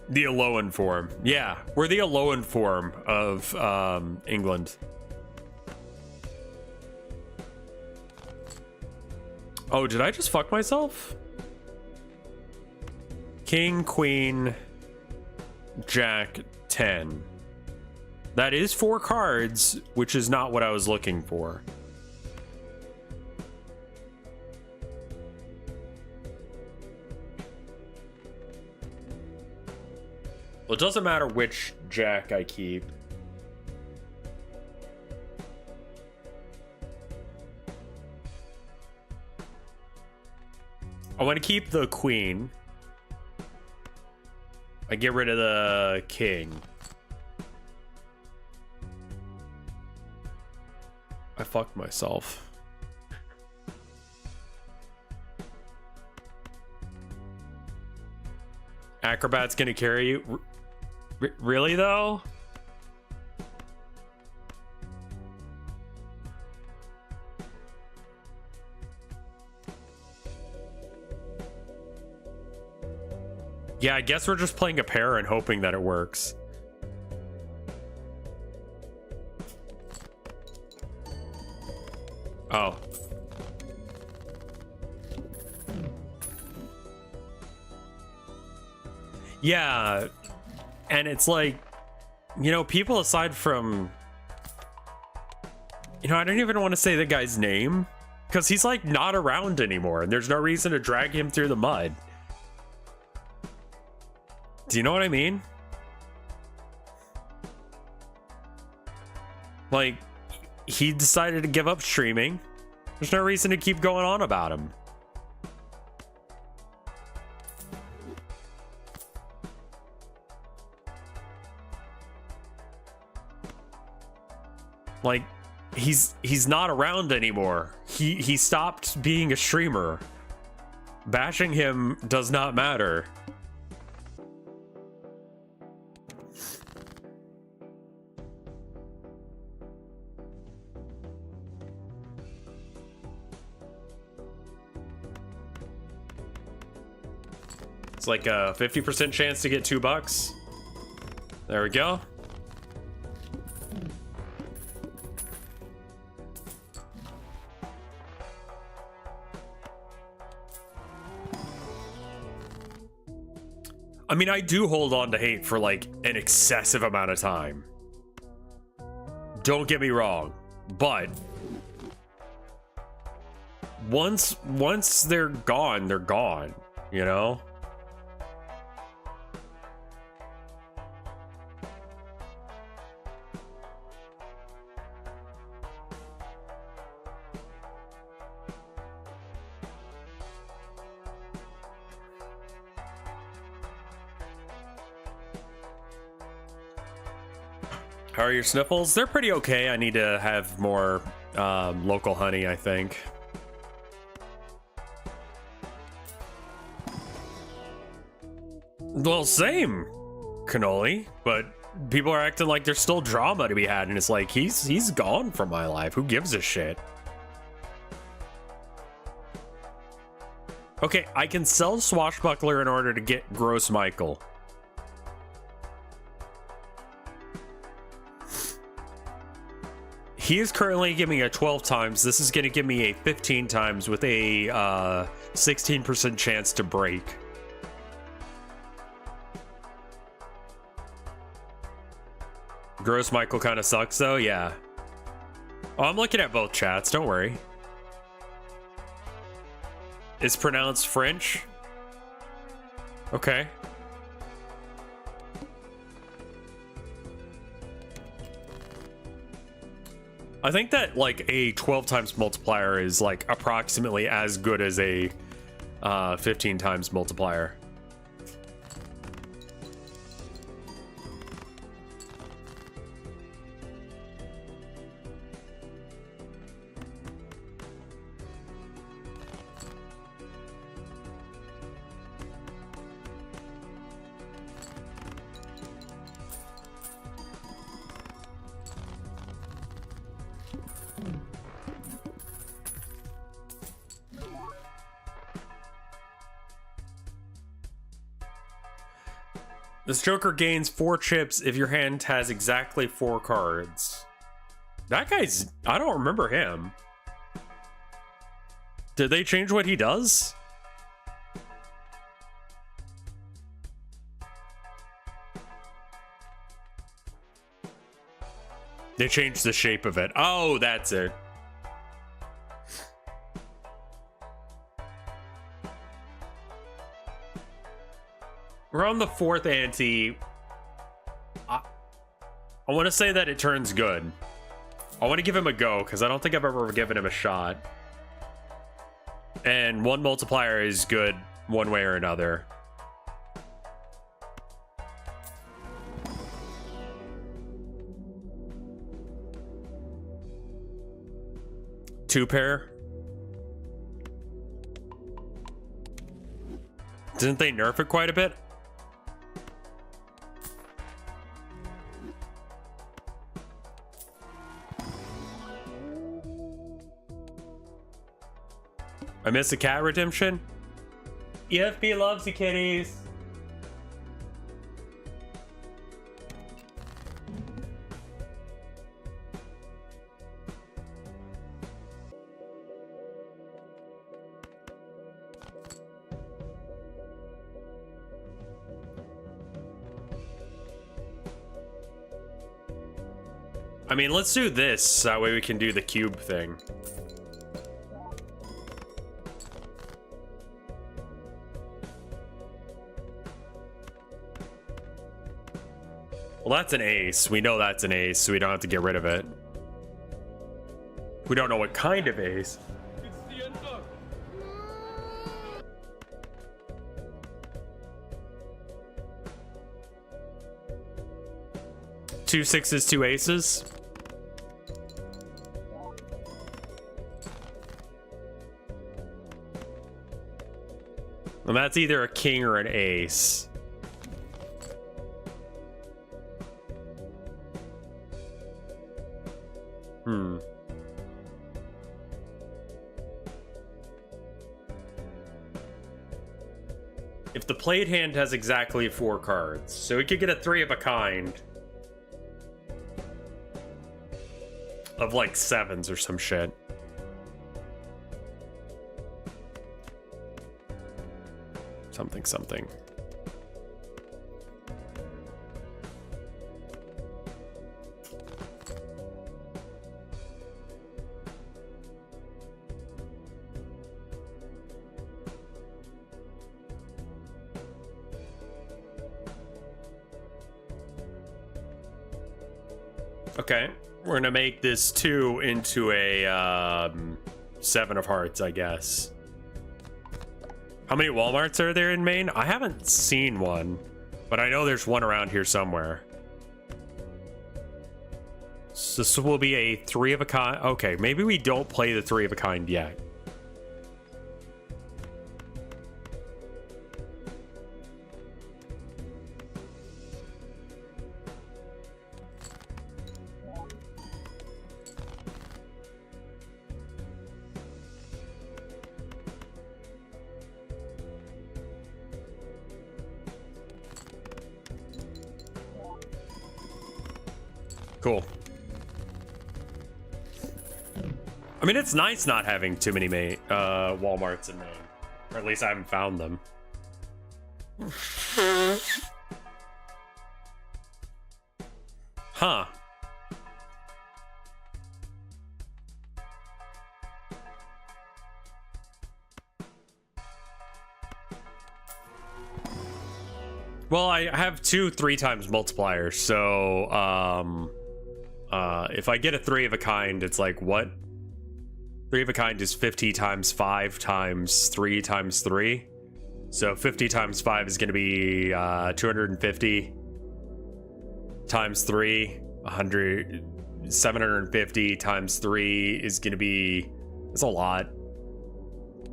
the Alolan form. Yeah, we're the Alolan form of England. Oh, did I just fuck myself? King, Queen, Jack, 10. That is 4 cards, which is not what I was looking for. Well, it doesn't matter which Jack I keep. I want to keep the Queen. I get rid of the King. I fucked myself. Acrobat's gonna carry you? Really though? Yeah, I guess we're just playing a pair and hoping that it works. Oh. Yeah, and it's like, you know, people aside from, you know, I don't even want to say the guy's name because he's like not around anymore and there's no reason to drag him through the mud. Do you know what I mean? Like, he decided to give up streaming. There's no reason to keep going on about him. Like, he's not around anymore. He stopped being a streamer. Bashing him does not matter. It's like a 50% chance to get $2. There we go. I mean, I do hold on to hate for like an excessive amount of time. Don't get me wrong, but once they're gone, you know? How are your sniffles? They're pretty okay. I need to have more local honey, I think. Well, same, cannoli, but people are acting like there's still drama to be had, and it's like, he's gone from my life. Who gives a shit? Okay, I can sell Swashbuckler in order to get Gross Michael. He is currently giving me a 12 times. This is going to give me a 15 times with a 16% chance to break. Gross Michael kind of sucks though, yeah. Oh, I'm looking at both chats, don't worry. It's pronounced French? Okay. I think that like a 12 times multiplier is like approximately as good as a 15 times multiplier. This Joker gains 4 chips if your hand has exactly 4 cards. That guy's... I don't remember him. Did they change what he does? They changed the shape of it. Oh, that's it. We're on the 4th ante. I want to say that it turns good. I want to give him a go because I don't think I've ever given him a shot. And 1 multiplier is good one way or another. Two pair. Didn't they nerf it quite a bit? I missed a cat redemption. EFB loves the kitties. I mean, let's do this. That way we can do the cube thing. Well, that's an ace. We know that's an ace, so we don't have to get rid of it. We don't know what kind of ace. It's the end of. 2 sixes, 2 aces. And that's either a king or an ace. If the played hand has exactly 4 cards, so we could get a 3 of a kind of like 7s or some shit. Something, something. Okay, we're gonna make this 2 into a 7 of hearts, I guess. How many Walmarts are there in Maine? I haven't seen one, but I know there's one around here somewhere. So this will be a 3 of a kind. Okay, maybe we don't play the 3 of a kind yet. Cool. I mean, it's nice not having too many Walmarts in Maine. Or at least I haven't found them. Huh. Well, I have 2 3 times multipliers, so if I get a 3 of a kind, it's like what? 3 of a kind is 50 times 5 times 3 times 3. So 50 times 5 is going to be 250 times 3, 100, 750 times 3 is going to be, that's a lot.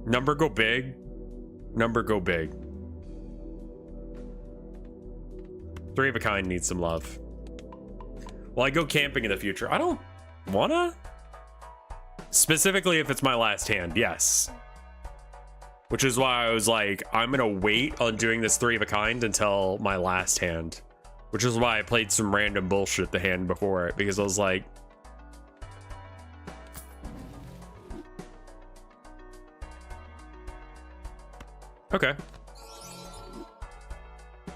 Number go big. Number go big. 3 of a kind needs some love. Well, I go camping in the future. I don't wanna. Specifically if it's my last hand, yes. Which is why I was like, I'm gonna wait on doing this 3 of a kind until my last hand. Which is why I played some random bullshit the hand before it, because I was like, okay.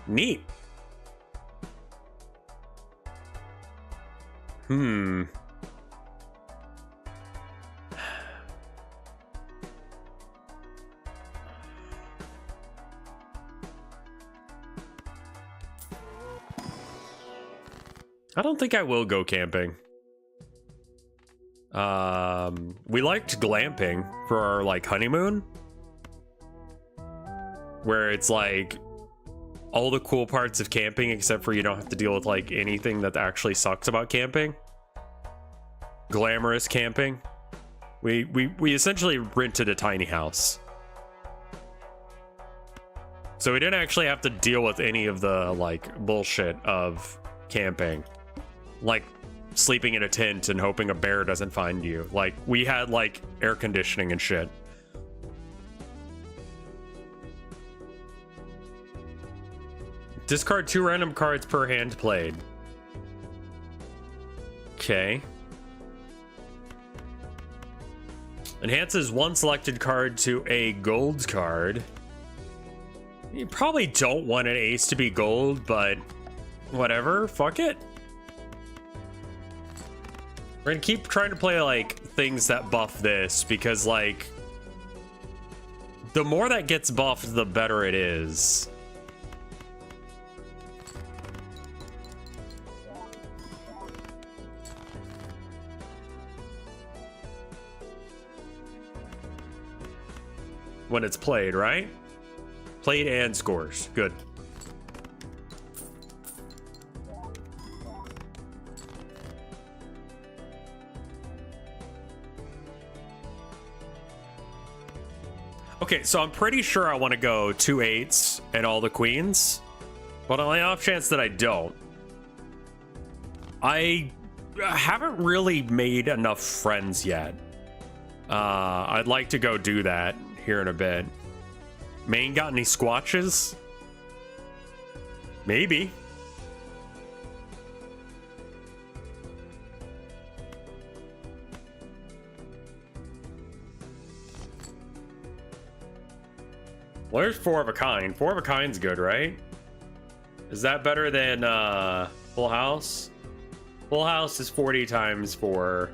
Neat. I don't think I will go camping. We liked glamping for our like honeymoon, where it's like all the cool parts of camping except for you don't have to deal with like anything that actually sucks about camping. Glamorous camping. We essentially rented a tiny house, so we didn't actually have to deal with any of the like bullshit of camping, like sleeping in a tent and hoping a bear doesn't find you. Like, we had like air conditioning and shit. Discard 2 random cards per hand played. Okay. Enhances 1 selected card to a gold card. You probably don't want an ace to be gold, but whatever, fuck it. We're gonna keep trying to play like things that buff this, because like the more that gets buffed, the better it is. When it's played, right? Played and scores. Good. Okay, so I'm pretty sure I want to go 2 8s and all the queens, but on the off chance that I don't, I haven't really made enough friends yet. I'd like to go do that here in a bit. Maine got any squatches? Maybe. Well, there's 4 of a kind. 4 of a kind's good, right? Is that better than Full House? Full House is 40 times 4.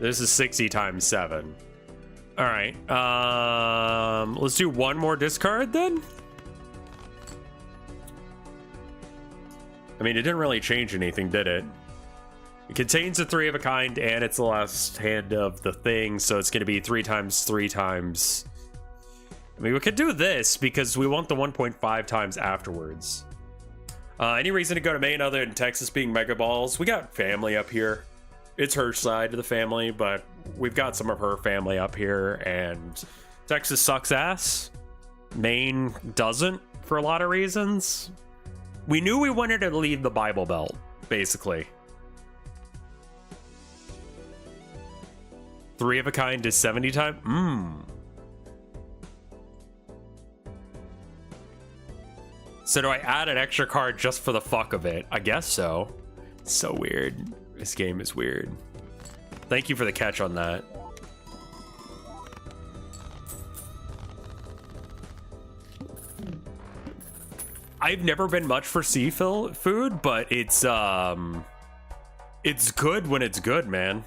This is 60 times 7. All right. Let's do 1 more discard then. I mean, it didn't really change anything, did it? It contains a 3 of a kind, and it's the last hand of the thing, so it's going to be 3 times 3 times. I mean, we could do this because we want the 1.5 times afterwards. Any reason to go to Maine other than Texas being mega balls? We got family up here. it's her side of the family, but we've got some of her family up here, and Texas sucks ass. Maine doesn't, for a lot of reasons. We knew we wanted to leave the Bible Belt, basically. 3 of a kind is 70 times. So do I add an extra card just for the fuck of it? I guess so. It's so weird. This game is weird. Thank you for the catch on that. I've never been much for food, but it's good when it's good, man.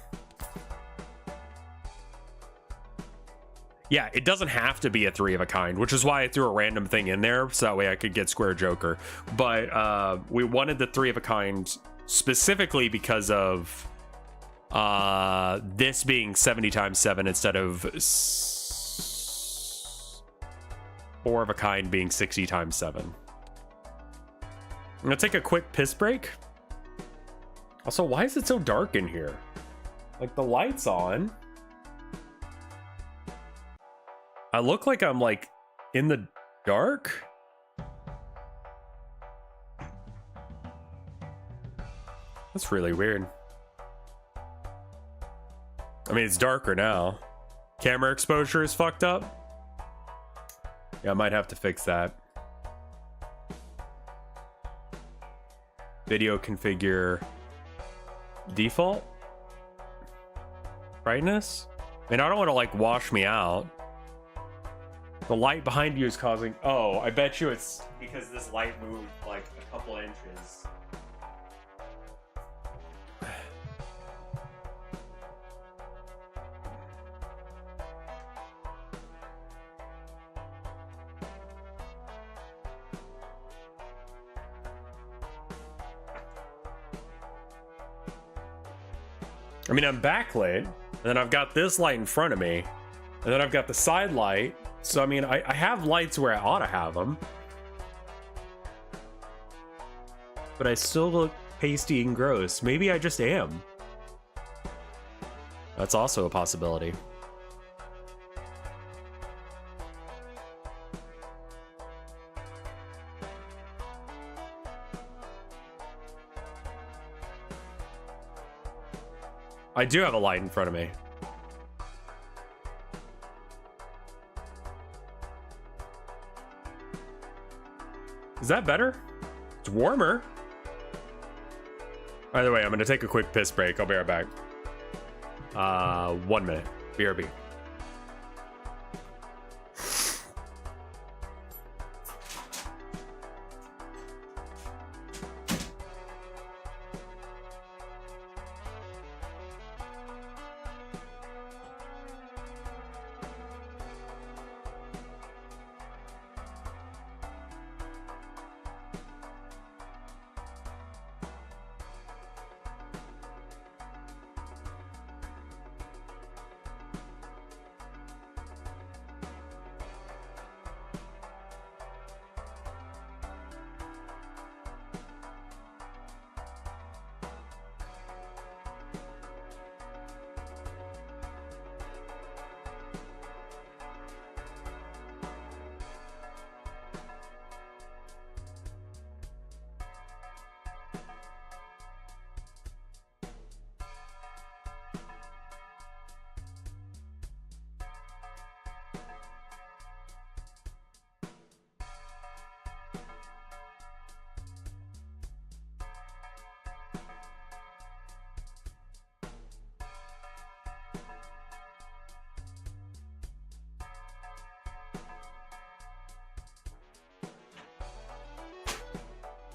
Yeah, it doesn't have to be a 3 of a kind, which is why I threw a random thing in there, so that way I could get Square Joker. But we wanted the 3 of a kind specifically because of this being 70 times 7 instead of 4 of a kind being 60 times 7. I'm gonna take a quick piss break. Also, why is it so dark in here? Like, the light's on. I look like I'm like in the dark. That's really weird. I mean, it's darker now. Camera exposure is fucked up. Yeah, I might have to fix that. Video configure default brightness. I mean, I don't want to like wash me out. The light behind you is causing... Oh, I bet you it's because this light moved like a couple inches. I mean, I'm backlit, and then I've got this light in front of me, and then I've got the side light. So, I mean, I have lights where I ought to have them. But I still look pasty and gross. Maybe I just am. That's also a possibility. I do have a light in front of me. Is that better? It's warmer. By the way, I'm gonna take a quick piss break. I'll be right back. 1 minute. BRB.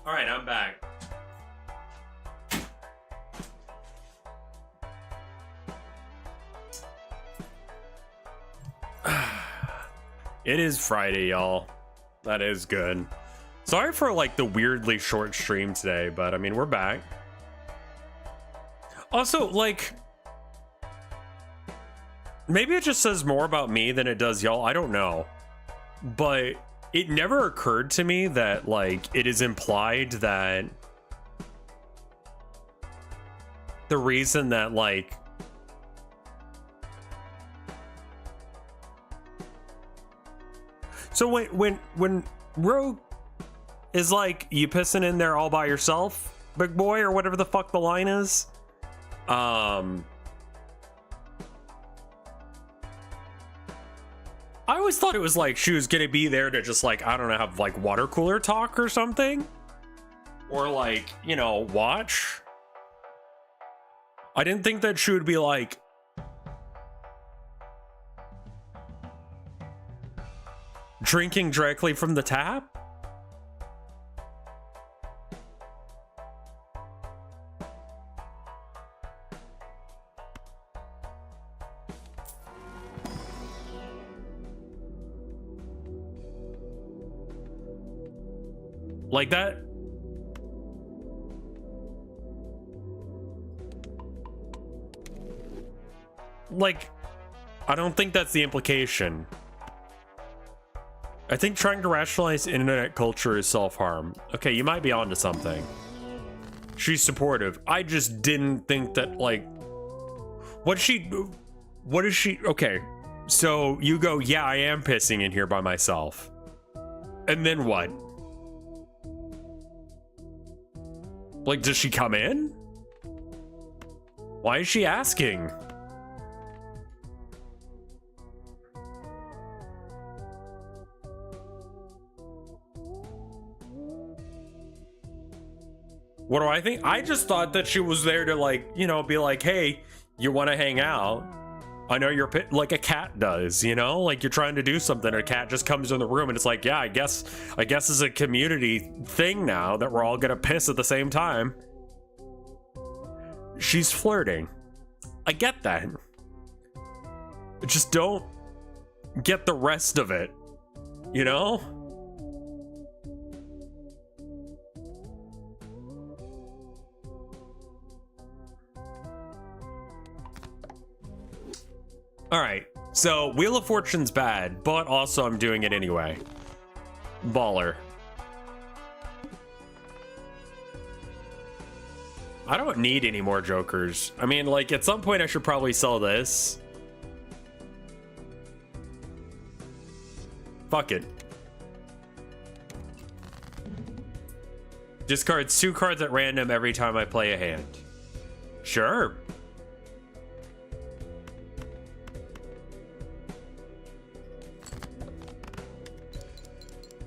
All right, I'm back. It is Friday, y'all. That is good. Sorry for like the weirdly short stream today, but I mean, we're back. Also, like, maybe it just says more about me than it does y'all. I don't know. But it never occurred to me that, like, it is implied that the reason that, like, so when Rogue is like, you pissing in there all by yourself, big boy, or whatever the fuck the line is, I always thought it was like she was gonna be there to just, like, I don't know, have like water cooler talk or something, or like, you know, watch. I didn't think that she would be like drinking directly from the tap. Like that. Like, I don't think that's the implication. I think trying to rationalize internet culture is self-harm. Okay, you might be onto something. She's supportive. I just didn't think that, like, what is she, okay, so you go, yeah, I am pissing in here by myself. And then what? Like, does she come in? Why is she asking? What do I think? I just thought that she was there to, like, you know, be like, hey, you want to hang out? I know you're like a cat does, you know, like you're trying to do something and a cat just comes in the room and it's like, yeah, I guess it's a community thing now that we're all gonna piss at the same time. She's flirting. I get that. Just don't get the rest of it, you know? All right, so Wheel of Fortune's bad, but also I'm doing it anyway. Baller. I don't need any more jokers. I mean, like, at some point I should probably sell this. Fuck it. Discards 2 cards at random every time I play a hand. Sure.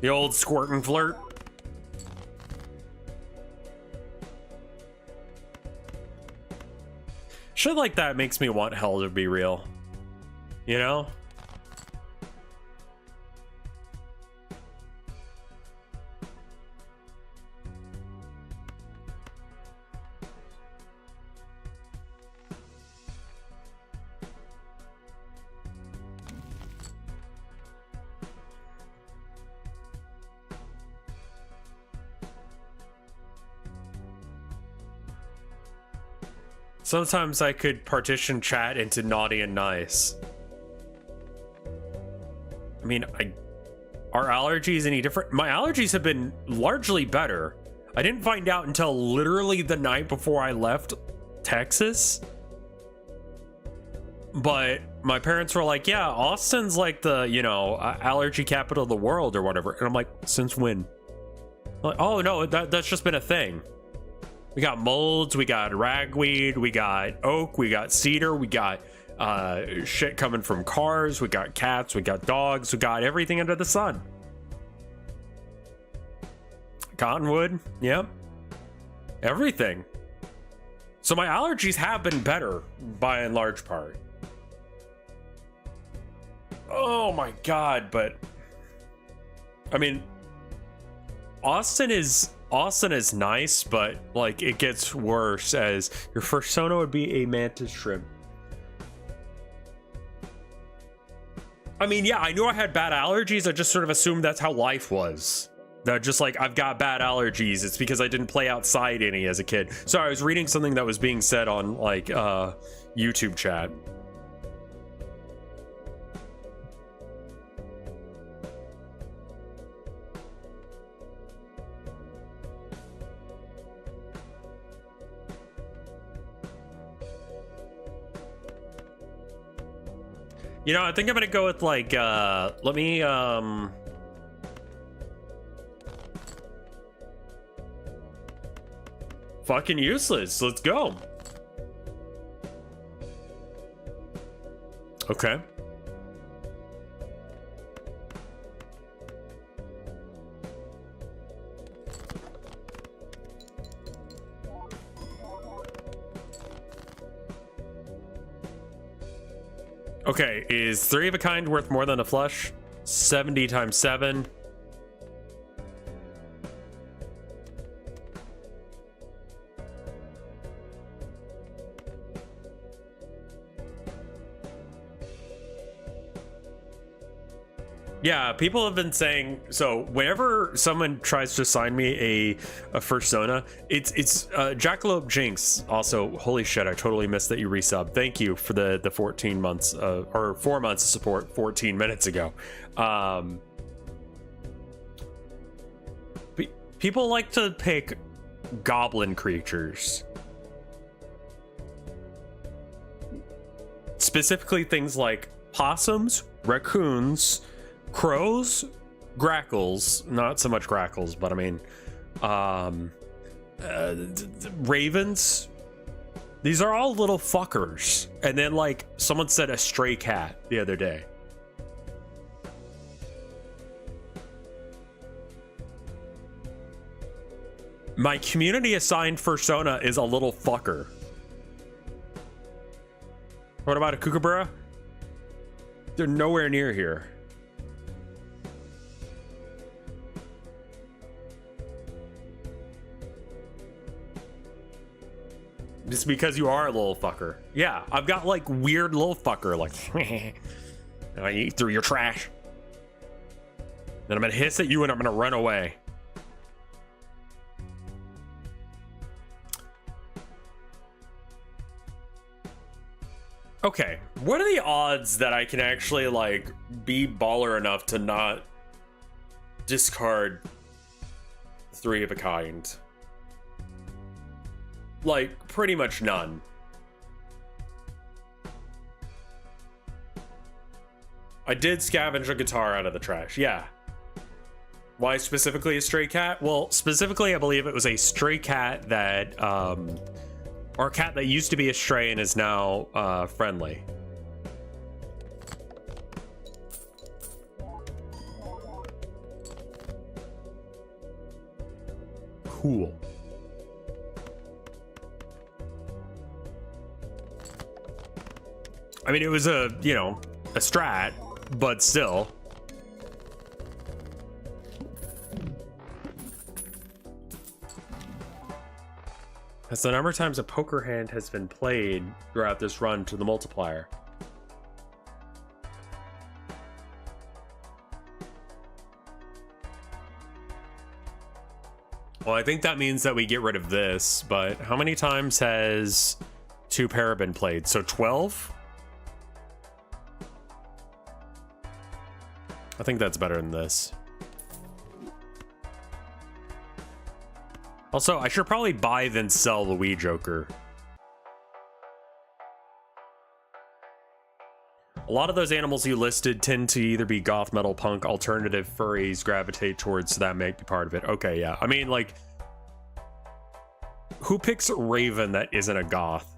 The old squirt and flirt. Shit like that makes me want hell to be real. You know? Sometimes I could partition chat into naughty and nice. I mean, are allergies any different? My allergies have been largely better. I didn't find out until literally the night before I left Texas. But my parents were like, yeah, Austin's like the, you know, allergy capital of the world or whatever. And I'm like, since when? I'm like, oh no, that's just been a thing. We got molds, we got ragweed, we got oak, we got cedar, we got shit coming from cars, we got cats, we got dogs, we got everything under the sun. Cottonwood, yep. Everything. So my allergies have been better by and large part. Oh my god, but I mean, Austin is nice, but like it gets worse as your first persona would be a mantis shrimp. I mean, yeah, I knew I had bad allergies. I just sort of assumed that's how life was. That just like, I've got bad allergies. It's because I didn't play outside any as a kid. So I was reading something that was being said on like YouTube chat. You know, I think I'm gonna go with like, let me, fucking useless. Let's go. Okay. Okay, is 3 of a kind worth more than a flush? 70 times 7. Yeah, people have been saying, so whenever someone tries to assign me a fursona, it's Jackalope Jinx. Also, holy shit, I totally missed that you resub. Thank you for the 14 months or 4 months of support 14 minutes ago. People like to pick goblin creatures, specifically things like possums, raccoons, crows, grackles, not so much grackles, but I mean, ravens. These are all little fuckers. And then, like, someone said a stray cat the other day. My community assigned fursona is a little fucker. What about a kookaburra? They're nowhere near here. Just because you are a little fucker. Yeah, I've got like weird little fucker, like I eat through your trash. Then I'm gonna hiss at you and I'm gonna run away. Okay, what are the odds that I can actually like be baller enough to not discard 3 of a kind? Like, pretty much none. I did scavenge a guitar out of the trash, yeah. Why specifically a stray cat? Well, specifically, I believe it was a stray cat that, or a cat that used to be a stray and is now, friendly. Cool. I mean, it was a, you know, a strat, but still. That's the number of times a poker hand has been played throughout this run to the multiplier. Well, I think that means that we get rid of this, but how many times has 2 pair been played? So 12? I think that's better than this. Also, I should probably buy then sell the Wii Joker. A lot of those animals you listed tend to either be goth, metal, punk, alternative, furries gravitate towards, so that may be part of it. Okay, yeah. I mean, like, who picks Raven that isn't a goth?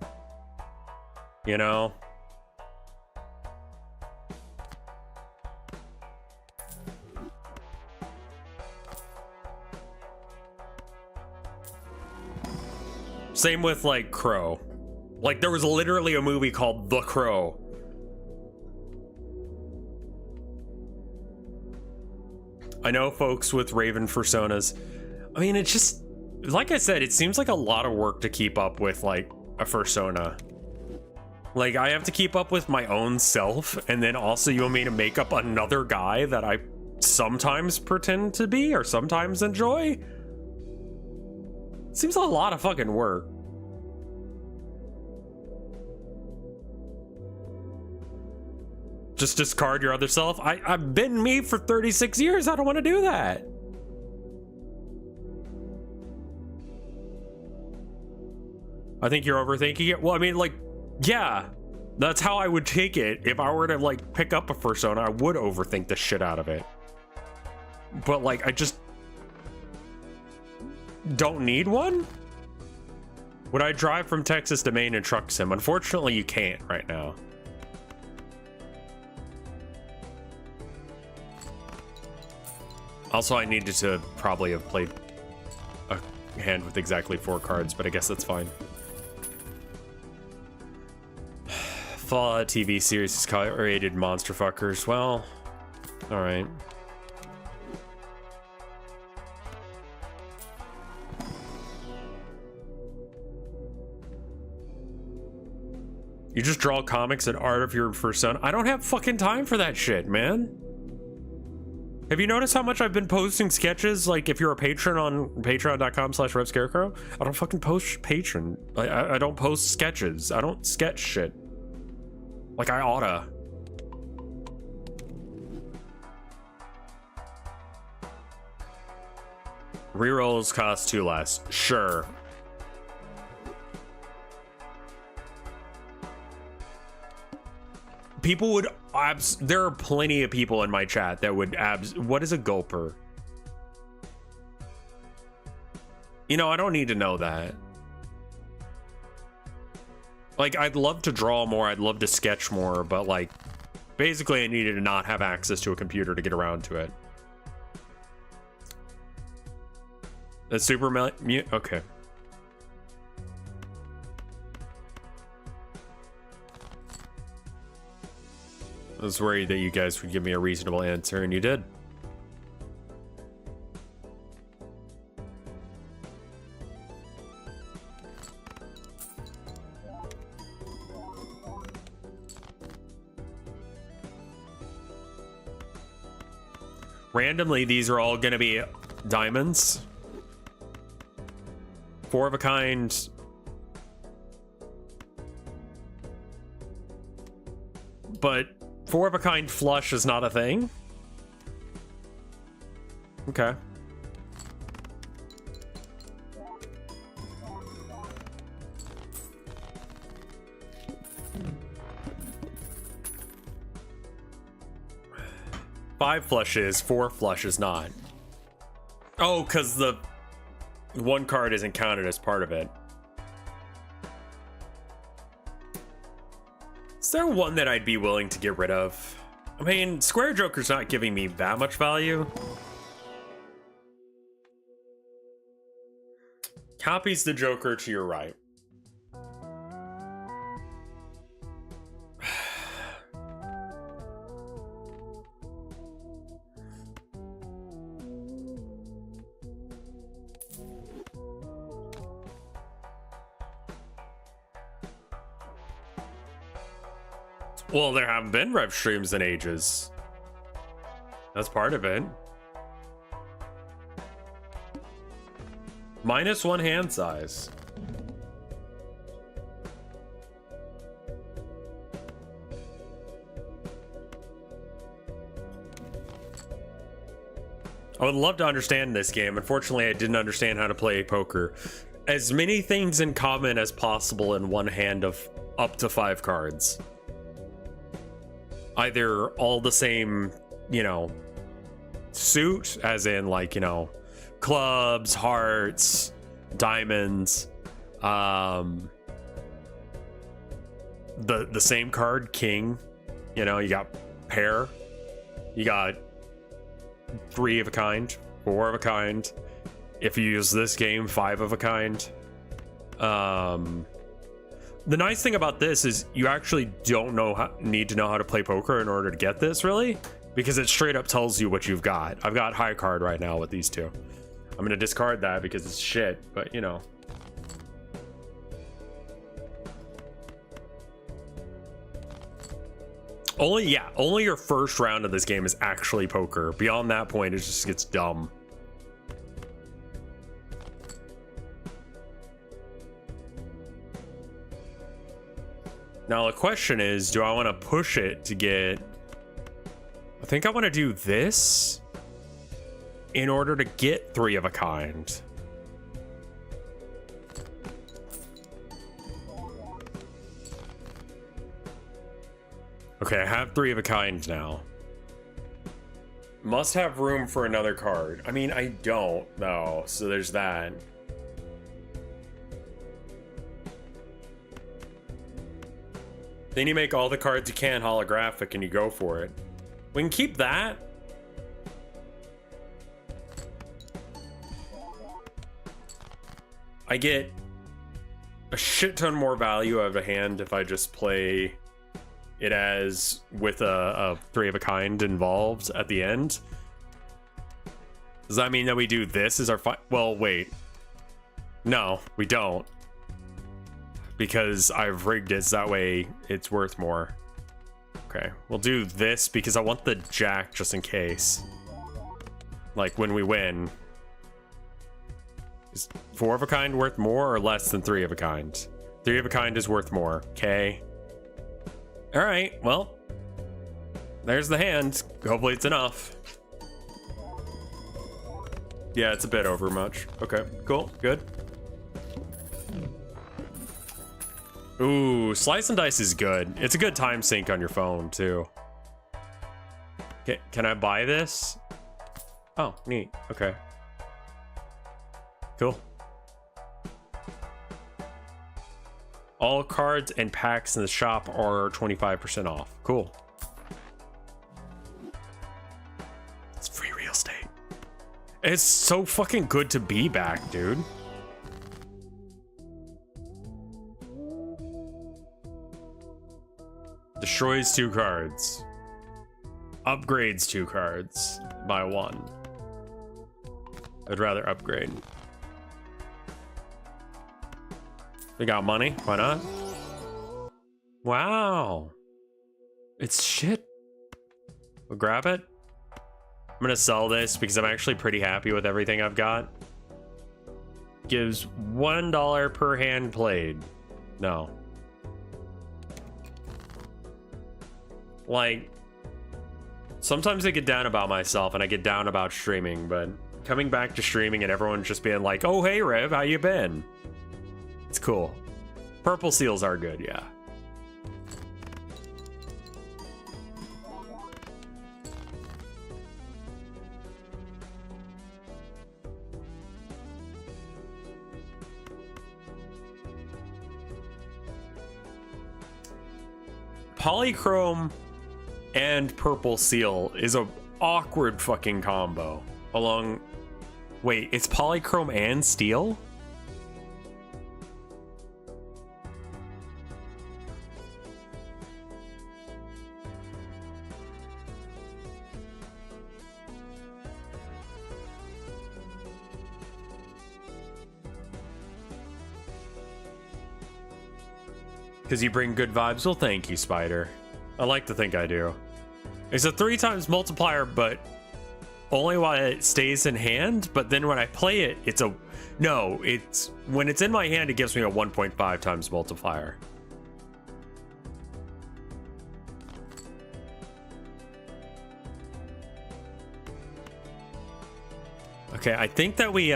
You know? Same with, like, Crow. Like, there was literally a movie called The Crow. I know folks with Raven personas. I mean, it's just, like I said, it seems like a lot of work to keep up with, like, a fursona. Like, I have to keep up with my own self, and then also you want me to make up another guy that I sometimes pretend to be or sometimes enjoy? Seems a lot of fucking work. Just discard your other self? I've been me for 36 years. I don't want to do that. I think you're overthinking it. Well, I mean, like, yeah. That's how I would take it. If I were to like pick up a persona, I would overthink the shit out of it. But like, I just don't need one. Would I drive from Texas to Maine and truck sim? Unfortunately, you can't right now. Also, I needed to probably have played a hand with exactly 4 cards, but I guess that's fine. Fallout TV series is rated monster fuckers. Well, all right. You just draw comics and art of your persona. I don't have fucking time for that shit, man. Have you noticed how much I've been posting sketches? Like, if you're a patron on patreon.com/RevScarecrow, I don't fucking post patron. I don't post sketches. I don't sketch shit. Like, I oughta. Rerolls cost 2 less. Sure. People would there are plenty of people in my chat that would what is a gulper? You know, I don't need to know that. Like, I'd love to draw more, I'd love to sketch more, but like, basically I needed to not have access to a computer to get around to it. The super mute? Okay. I was worried that you guys would give me a reasonable answer, and you did. Randomly, these are all going to be diamonds. 4 of a kind. But 4 of a kind flush is not a thing. Okay. Five flushes, 4 flushes not. Oh, because the 1 card isn't counted as part of it. Is there one that I'd be willing to get rid of? I mean, Square Joker's not giving me that much value. Copies the Joker to your right. Well, there haven't been rev streams in ages. That's part of it. -1 hand size. I would love to understand this game. Unfortunately, I didn't understand how to play poker. As many things in common as possible in one hand of up to 5 cards. Either all the same, you know, suit, as in like, you know, clubs, hearts, diamonds, the same card, king, you know, you got pair, you got 3 of a kind, 4 of a kind. If you use this game, 5 of a kind. The nice thing about this is you actually don't need to know how to play poker in order to get this, really, because it straight up tells you what you've got. I've got high card right now with these 2. I'm gonna discard that because it's shit, but you know. Only your first round of this game is actually poker. Beyond that point, it just gets dumb. Now the question is, do I want to push it to get... I think I want to do this in order to get 3 of a kind. Okay, I have 3 of a kind now. Must have room for another card. I mean, I don't, though, so there's that. Then you make all the cards you can holographic and you go for it. We can keep that. I get a shit ton more value out of a hand if I just play it as with a 3 of a kind involved at the end. Does that mean that we do this as our well, wait. No, we don't. Because I've rigged it so that way it's worth more. Okay, we'll do this because I want the jack just in case. Like when we win. Is 4 of a kind worth more or less than 3 of a kind? 3 of a kind is worth more, okay? Alright, well. There's the hand. Hopefully it's enough. Yeah, it's a bit over much. Okay, cool, good. Ooh, slice and dice is good. It's a good time sink on your phone, too. Okay, can I buy this? Oh, neat. Okay. Cool. All cards and packs in the shop are 25% off. Cool. It's free real estate. It's so fucking good to be back, dude. Destroys 2 cards. Upgrades 2 cards by 1. I'd rather upgrade. We got money, why not? Wow. It's shit. We'll grab it. I'm gonna sell this because I'm actually pretty happy with everything I've got. Gives $1 per hand played. No. Like, sometimes I get down about myself and I get down about streaming, but coming back to streaming and everyone's just being like, oh, hey, Rev, how you been? It's cool. Purple seals are good, yeah. Polychrome and purple seal is a awkward fucking combo. Along, wait, it's polychrome and steel? Because you bring good vibes? Well, thank you, Spider. I like to think I do. It's a 3 times multiplier, but only while it stays in hand. But then when I play it, it's a... No, it's... When it's in my hand, it gives me a 1.5 times multiplier. Okay, I think that we,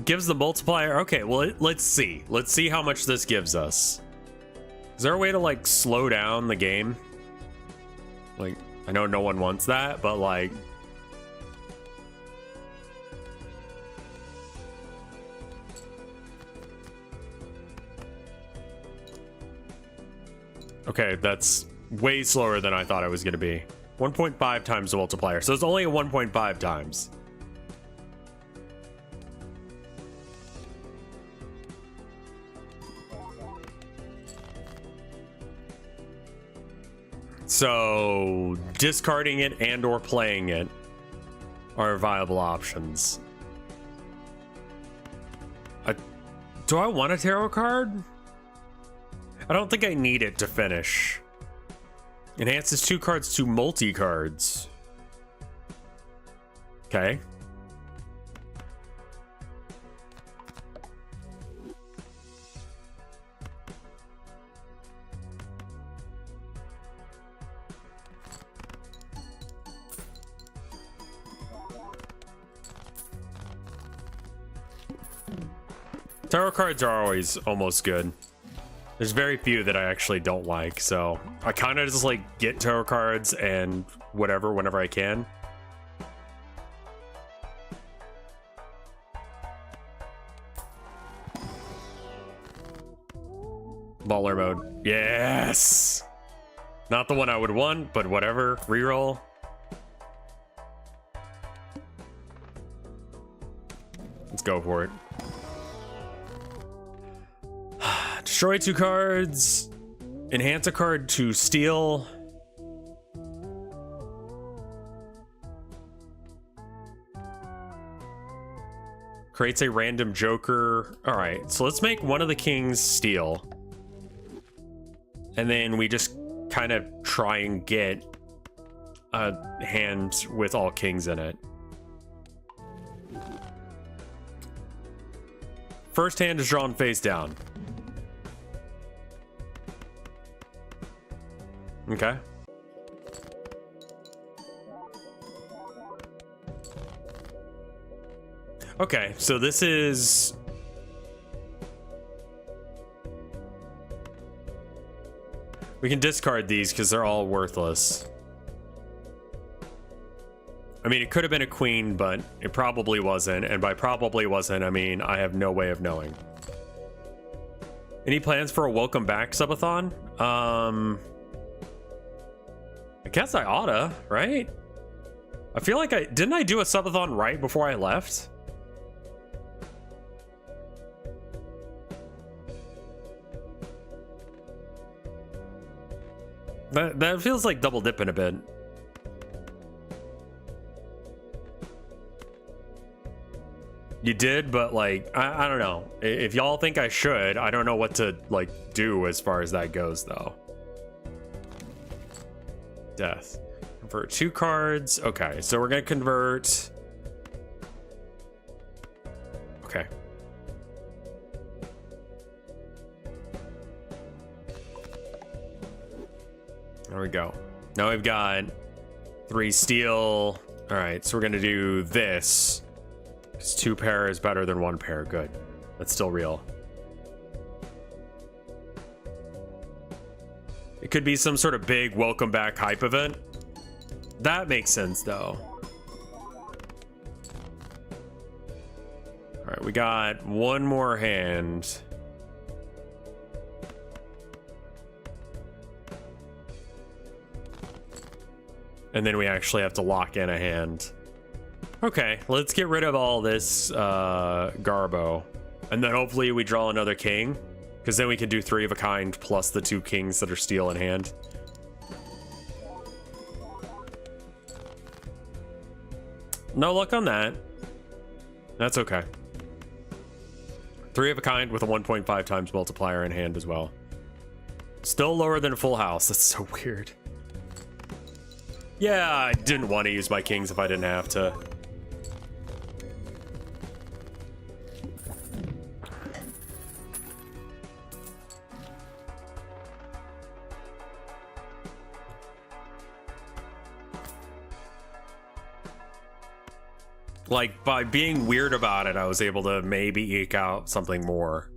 gives the multiplier. Okay, well, let's see. Let's see how much this gives us. Is there a way to, like, slow down the game? Like, I know no one wants that, but, like... Okay, that's way slower than I thought it was going to be. 1.5 times the multiplier, so it's only a 1.5 times. So discarding it and or playing it are viable options. Do I want a tarot card? I don't think I need it to finish. Enhances 2 cards to multi-cards. Okay. Tarot cards are always almost good. There's very few that I actually don't like, so I kind of just like get tarot cards and whatever whenever I can. Baller mode. Yes! Not the one I would want, but whatever. Reroll. Let's go for it. Destroy 2 cards. Enhance a card to steal. Creates a random joker. All right, so let's make one of the kings steal. And then we just kind of try and get a hand with all kings in it. First hand is drawn face down. Okay. Okay, so this is... We can discard these because they're all worthless. I mean, it could have been a queen, but it probably wasn't. And by probably wasn't, I mean, I have no way of knowing. Any plans for a welcome back subathon? I guess I oughta, right? I feel like didn't I do a subathon right before I left? That feels like double dipping a bit. You did, but like, I don't know. If y'all think I should, I don't know what to like do as far as that goes though. Death. Convert 2 cards. Okay, so we're gonna convert. Okay. There we go. Now we've got 3 steel. All right, so we're gonna do this. 'Cause 2 pair is better than 1 pair. Good. That's still real. It could be some sort of big welcome back hype event. That makes sense though. All right, we got 1 more hand. And then we actually have to lock in a hand. Okay, let's get rid of all this garbo. And then hopefully we draw another king. Because then we can do 3 of a kind plus the 2 kings that are steel in hand. No luck on that. That's okay. 3 of a kind with a 1.5 times multiplier in hand as well. Still lower than a full house. That's so weird. Yeah, I didn't want to use my kings if I didn't have to. Like, by being weird about it, I was able to maybe eke out something more.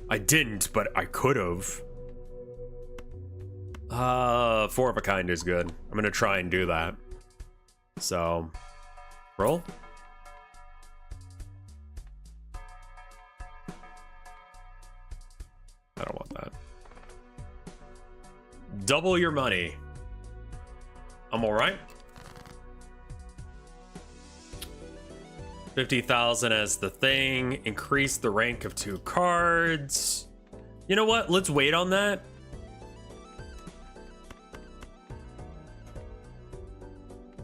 I didn't, but I could have. 4 of a kind is good. I'm gonna try and do that. So, roll. I don't want that. Double your money. I'm all right. 50,000 as the thing. Increase the rank of 2 cards. You know what? Let's wait on that.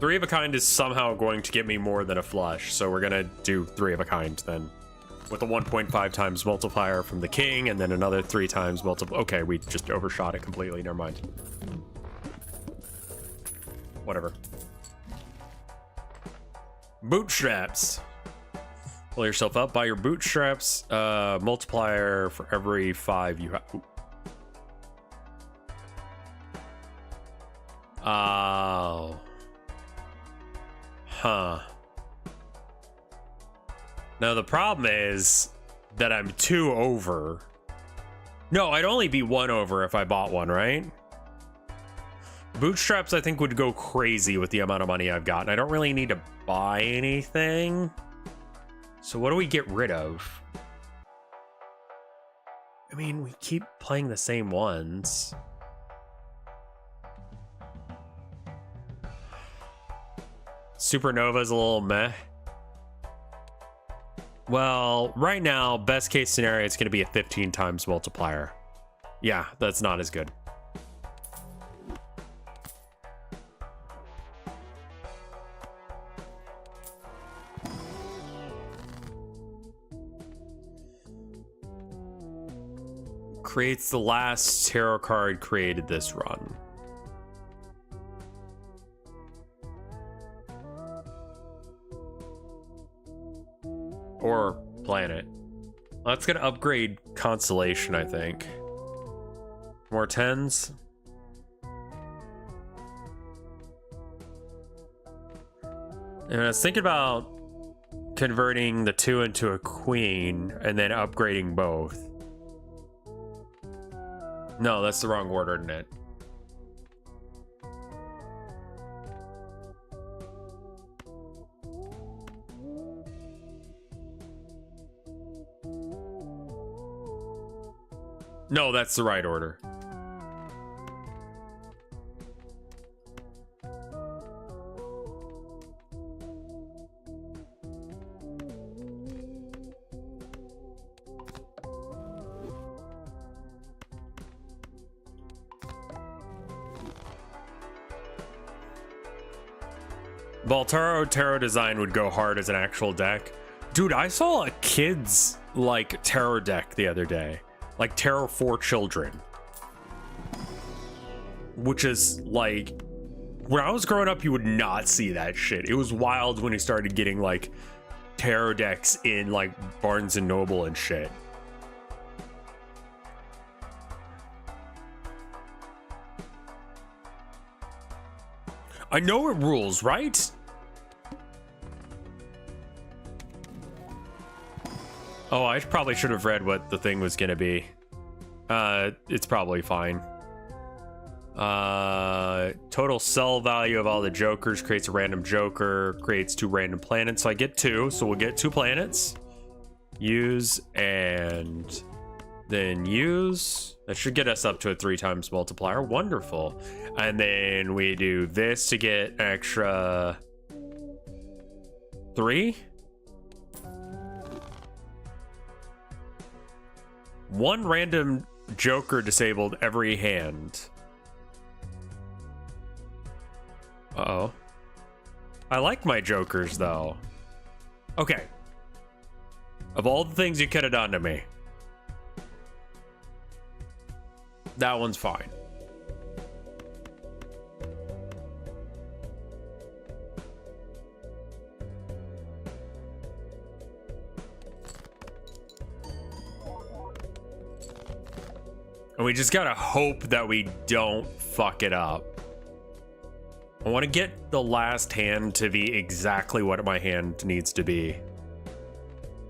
Three of a kind is somehow going to get me more than a flush, so we're gonna do 3 of a kind then. With a 1.5 times multiplier from the king, and then another 3 times multiple. Okay, we just overshot it completely. Never mind. Whatever. Bootstraps. Pull yourself up by your bootstraps. Multiplier for every 5 you have. Oh. Huh. Now the problem is that I'm 2 over. No, I'd only be 1 over if I bought one, right? Bootstraps, I think, would go crazy with the amount of money I've got. And I don't really need to buy anything. So what do we get rid of? I mean, we keep playing the same ones. Supernova's a little meh. Well, right now, best case scenario, it's going to be a 15 times multiplier. Yeah, that's not as good. Creates the last tarot card created this run. Or planet. That's gonna upgrade constellation, I think. More 10s. And I was thinking about converting the 2 into a queen and then upgrading both. No, that's the wrong order, isn't it? No, that's the right order. Balatro tarot design would go hard as an actual deck. Dude, I saw a kid's like tarot deck the other day. Like tarot for children. Which is like, when I was growing up, you would not see that shit. It was wild when he started getting like tarot decks in like Barnes and Noble and shit. I know it rules, right? Oh, I probably should have read what the thing was gonna be. It's probably fine. Total sell value of all the jokers creates a random joker, creates 2 random planets. So I get 2, so we'll get 2 planets. Use and then use. That should get us up to a 3 times multiplier. Wonderful. And then we do this to get an extra 3. 1 random joker disabled every hand. Uh-oh. I like my jokers, though. Okay. Of all the things you could have done to me, that one's fine. And we just gotta hope that we don't fuck it up. I want to get the last hand to be exactly what my hand needs to be.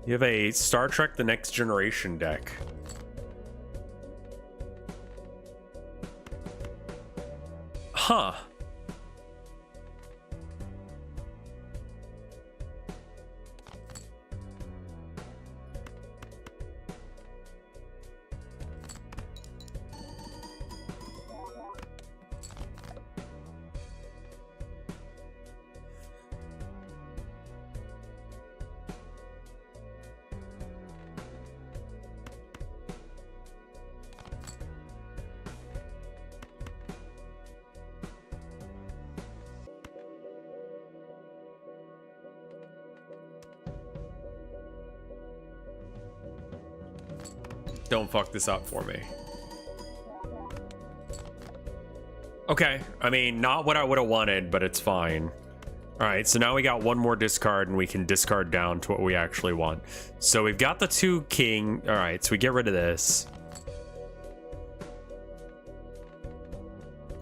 You have a Star Trek: The Next Generation deck. Huh. Don't fuck this up for me. Okay, I mean, not what I would have wanted, but it's fine. All right, so now we got 1 more discard, and we can discard down to what we actually want. So we've got the 2 king. All right, so we get rid of this.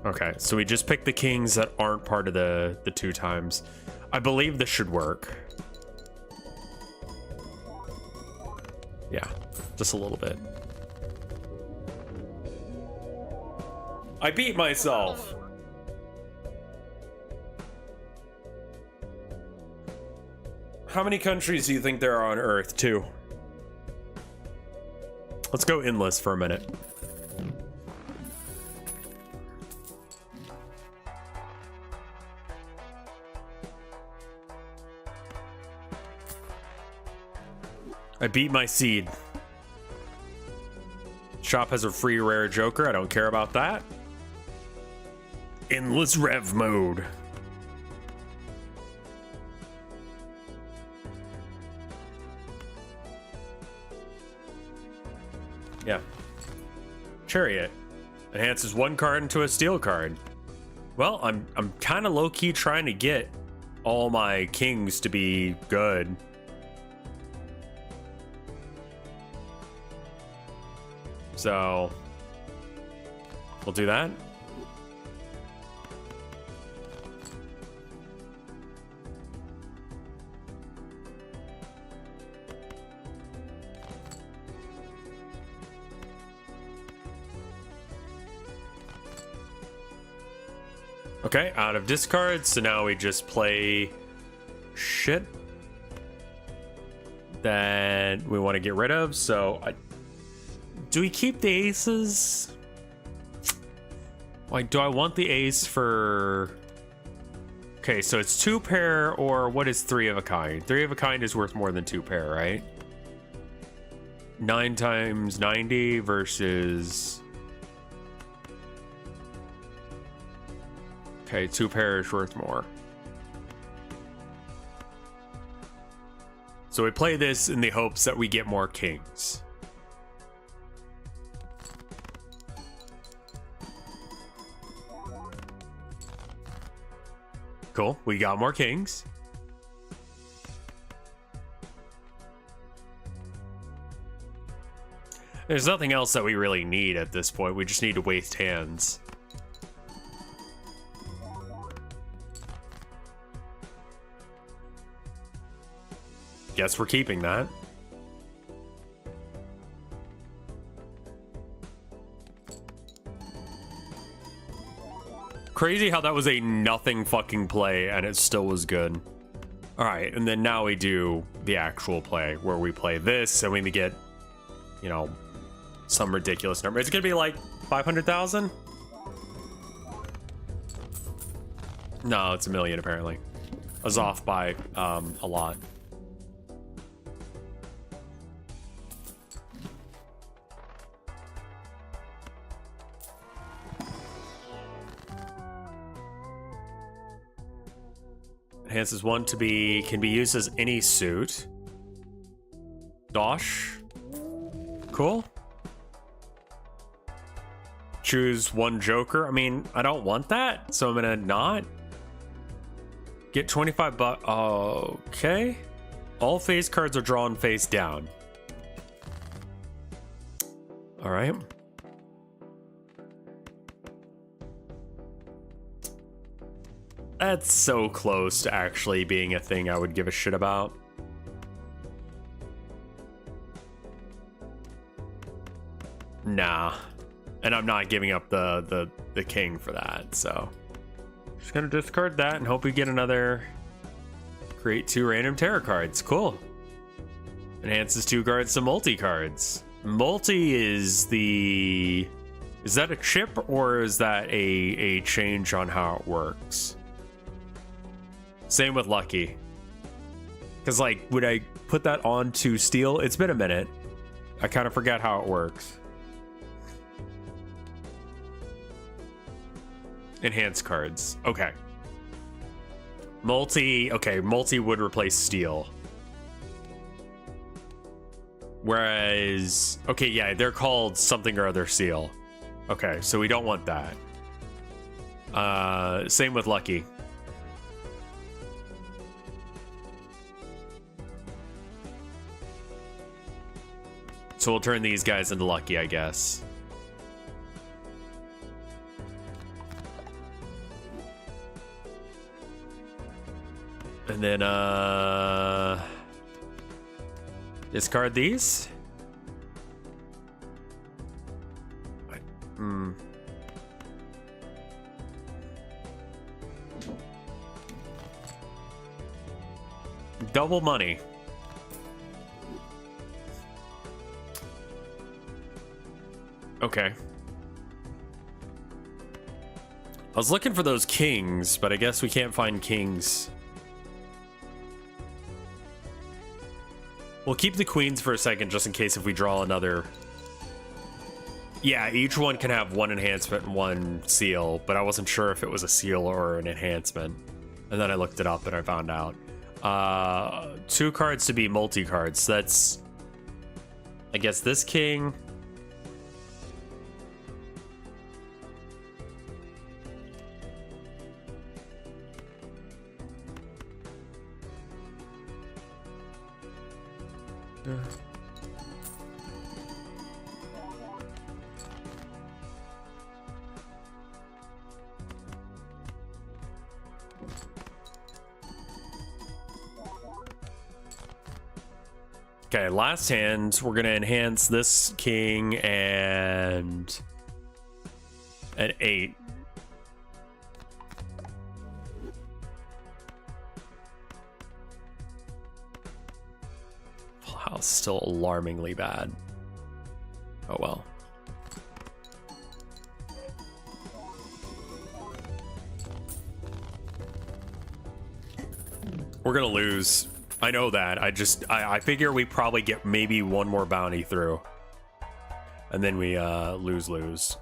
Okay, so we just pick the kings that aren't part of the 2 times. I believe this should work. Yeah, just a little bit. I beat myself. How many countries do you think there are on Earth, too? Let's go endless for a minute. I beat my seed. Shop has a free rare Joker. I don't care about that. Endless rev mode. Yeah. Chariot. Enhances one card into a steel card. Well, I'm kind of low-key trying to get all my kings to be good. So we'll do that. Okay, out of discards, so now we just play shit that we want to get rid of. So do we keep the aces? Like, do I want the ace for... Okay, so it's 2 pair, or what is 3 of a kind? 3 of a kind is worth more than 2 pair, right? 9 times 90 versus... Okay, 2 pair is worth more. So we play this in the hopes that we get more kings. Cool, we got more kings. There's nothing else that we really need at this point. We just need to waste hands. Guess we're keeping that. Crazy how that was a nothing fucking play and it still was good. All right, and then now we do the actual play where we play this and we get, you know, some ridiculous number. It's gonna be like 500,000? No, it's 1 million apparently. I was off by a lot. Enhances one to be, can be used as any suit. Dosh. Cool. Choose one Joker. I mean, I don't want that, so I'm gonna not. Get 25 bucks. Okay. All face cards are drawn face down. All right. That's so close to actually being a thing I would give a shit about. Nah. And I'm not giving up the king for that, so. Just gonna discard that and hope we get another. Create 2 random tarot cards. Cool. Enhances 2 cards to multi cards. Multi is the... Is that a chip or is that a change on how it works? Same with Lucky. Because, like, would I put that on to Steel? It's been a minute. I kind of forgot how it works. Enhance cards. Okay. Multi. Okay, multi would replace Steel. Whereas... Okay, yeah, they're called something or other Seal. Okay, so we don't want that. Same with Lucky. So we'll turn these guys into Lucky, I guess. And then, discard these. double money. Okay. I was looking for those kings, but I guess we can't find kings. We'll keep the queens for a second just in case if we draw another. Yeah, each one can have one enhancement and one seal, but I wasn't sure if it was a seal or an enhancement. And then I looked it up and I found out. 2 cards to be multi-cards. That's, I guess, this king. Okay, last hand, we're gonna enhance this king and an 8. Full house still alarmingly bad. Oh well. We're gonna lose. I know that. I figure we probably get maybe one more bounty through. And then we lose.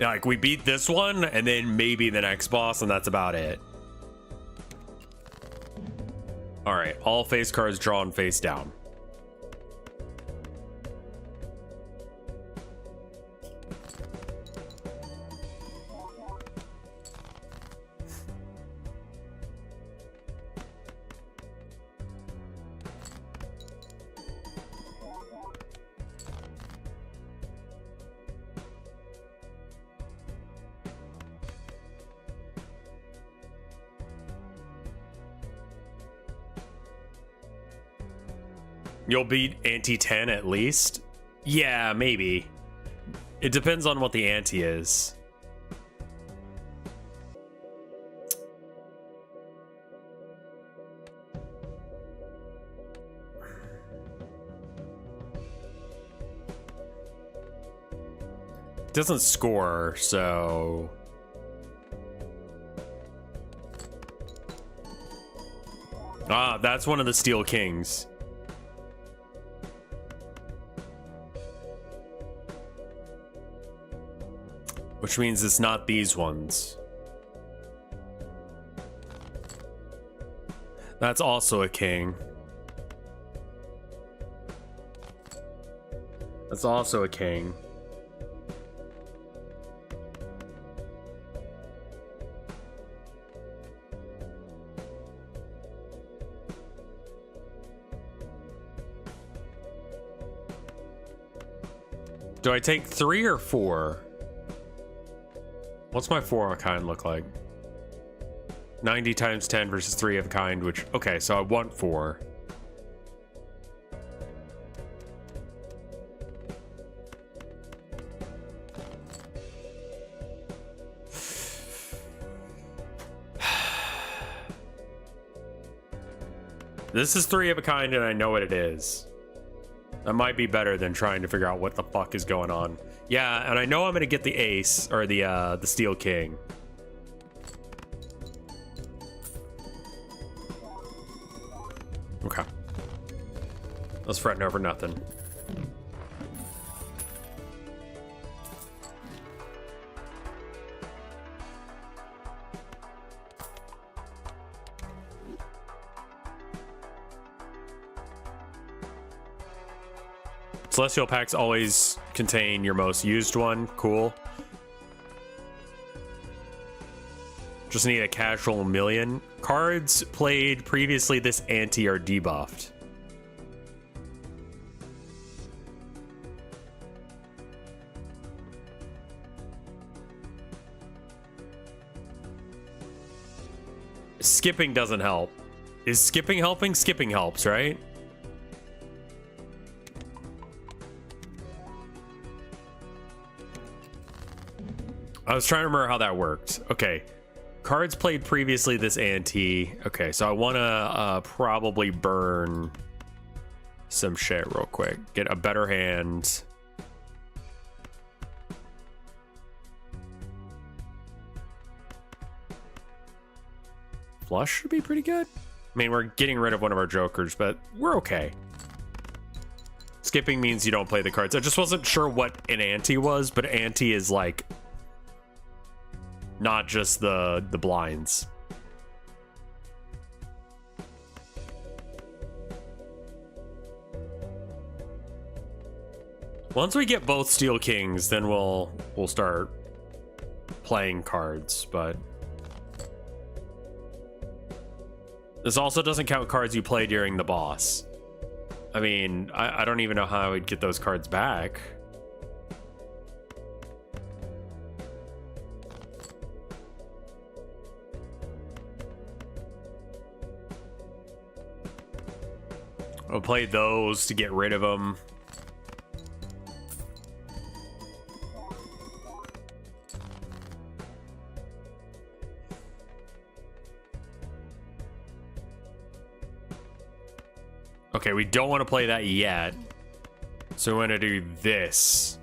Yeah, like we beat this one and then maybe the next boss and that's about it. Alright, all face cards drawn face down. You'll beat ante 10 at least? Yeah, maybe. It depends on what the ante is. It doesn't score, so... Ah, that's one of the Steel Kings. Which means it's not these ones. That's also a king. That's also a king. Do I take 3 or 4? What's my 4 of a kind look like? 90 times 10 versus 3 of a kind, which... Okay, so I want 4. This is 3 of a kind and I know what it is. That might be better than trying to figure out what the fuck is going on. Yeah, and I know I'm gonna get the ace, or the Steel King. Okay. I was fretting over nothing. Celestial packs always contain your most used one. Cool. Just need a casual million. Cards played previously this ante are debuffed. Skipping doesn't help. Is skipping helping? Skipping helps, right? I was trying to remember how that worked. Okay. Cards played previously this ante. Okay, so I want to probably burn some shit real quick. Get a better hand. Flush should be pretty good. I mean, we're getting rid of one of our jokers, but we're okay. Skipping means you don't play the cards. I just wasn't sure what an ante was, but ante is like not just the blinds. Once we get both Steel Kings, then we'll start playing cards, but this also doesn't count cards you play during the boss. I mean, I don't even know how I would get those cards back. I'll play those to get rid of them. Okay, we don't want to play that yet. So we want to do this.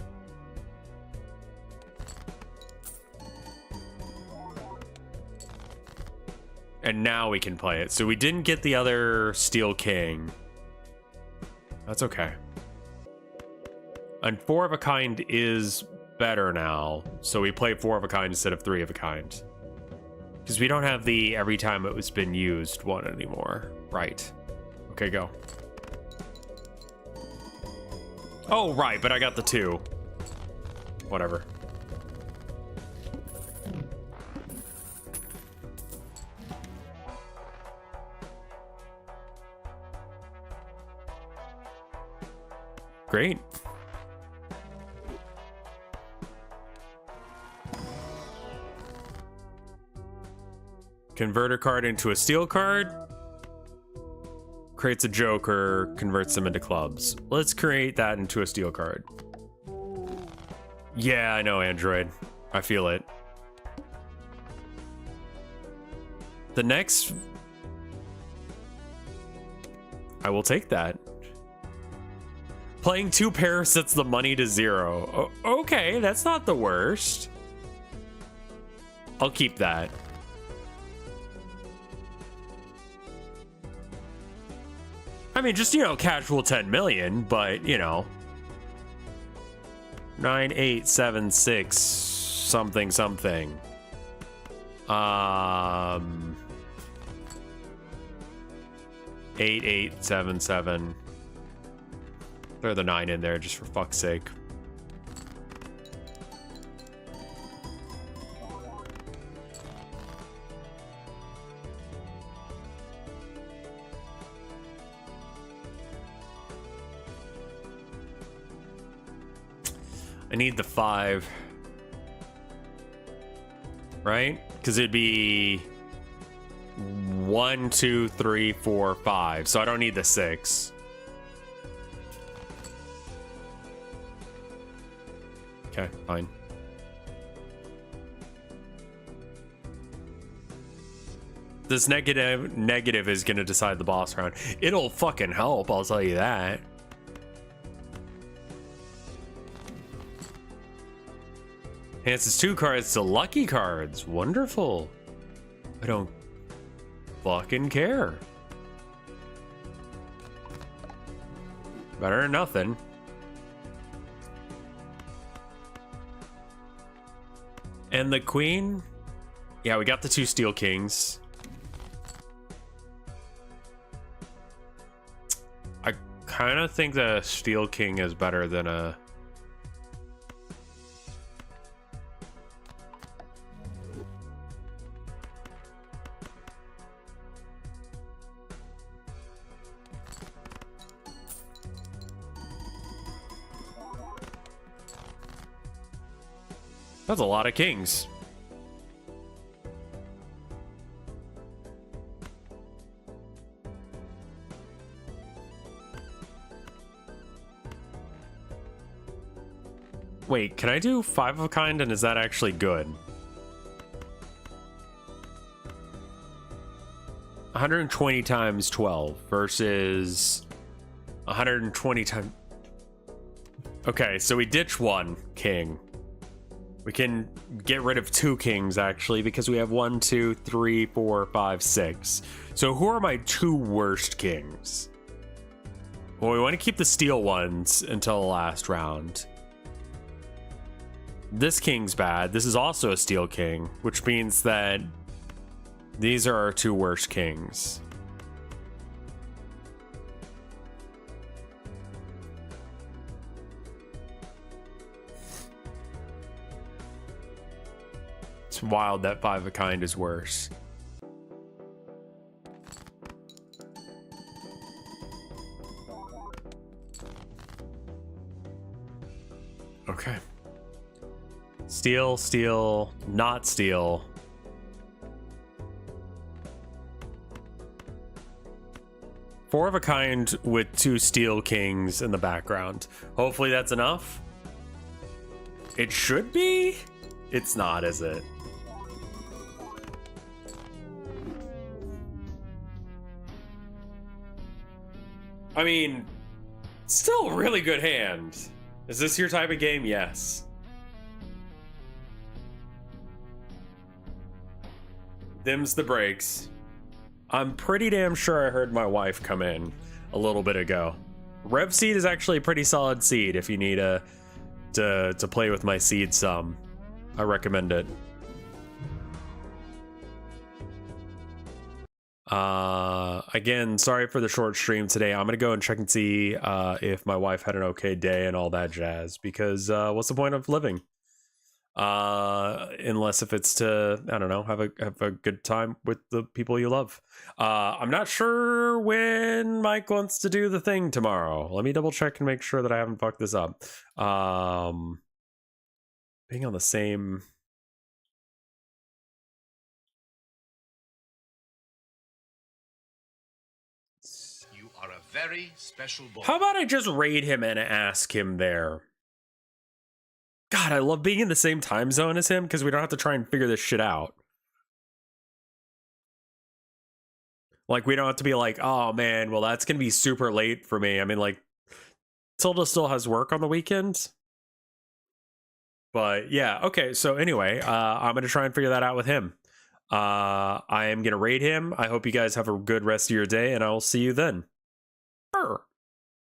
And now we can play it. So we didn't get the other Steel King. That's okay. And 4 of a kind is better now. So we play 4 of a kind instead of 3 of a kind. Because we don't have the every time it was been used one anymore. Right. Okay, go. Oh, right, but I got the 2. Whatever. Great. Convert a card into a steel card. Creates a joker, converts them into clubs. Let's create that into a steel card. Yeah, I know, Android. I feel it. The next... I will take that. Playing 2 pairs sets the money to 0. Okay, that's not the worst. I'll keep that. I mean, just, you know, casual 10 million, but, you know. 9876 something something. 8877. Throw the 9 in there just for fuck's sake. I need the 5. Right? Because it'd be 1, 2, 3, 4, 5. So I don't need the 6. Okay, fine. This negative is going to decide the boss round. It'll fucking help, I'll tell you that. Enhances 2 cards to lucky cards. Wonderful. I don't fucking care. Better than nothing. And the queen? Yeah, we got the 2 Steel Kings. I kind of think the Steel King is better than a... That's a lot of kings. Wait, can I do 5 of a kind and is that actually good? 120 times 12 versus 120 times. Okay, so we ditch one king. We can get rid of 2 kings actually, because we have 1, 2, 3, 4, 5, 6. So who are my 2 worst kings? Well, we want to keep the steel ones until the last round. This king's bad. This is also a steel king, which means that these are our 2 worst kings. It's wild that 5 of a kind is worse. Okay. Steel, steel, not steel. Four of a kind with 2 steel kings in the background. Hopefully that's enough. It should be. It's not, is it? I mean, still a really good hand. Is this your type of game? Yes. Them's the breaks. I'm pretty damn sure I heard my wife come in a little bit ago. Rev seed is actually a pretty solid seed if you need to play with my seed some. I recommend it. Again, sorry for the short stream today. I'm gonna go and check and see if my wife had an okay day and all that jazz, because what's the point of living? Unless if it's to, I don't know, have a good time with the people you love. I'm not sure when Mike wants to do the thing tomorrow. Let me double check and make sure that I haven't fucked this up. Being on the same. You are a very special boy. How about I just raid him and ask him there? God, I love being in the same time zone as him because we don't have to try and figure this shit out. Like, we don't have to be like, oh man, well, that's going to be super late for me. I mean, like, Tilda still has work on the weekends. But yeah, okay, so anyway, I'm going to try and figure that out with him. I am going to raid him. I hope you guys have a good rest of your day, and I will see you then.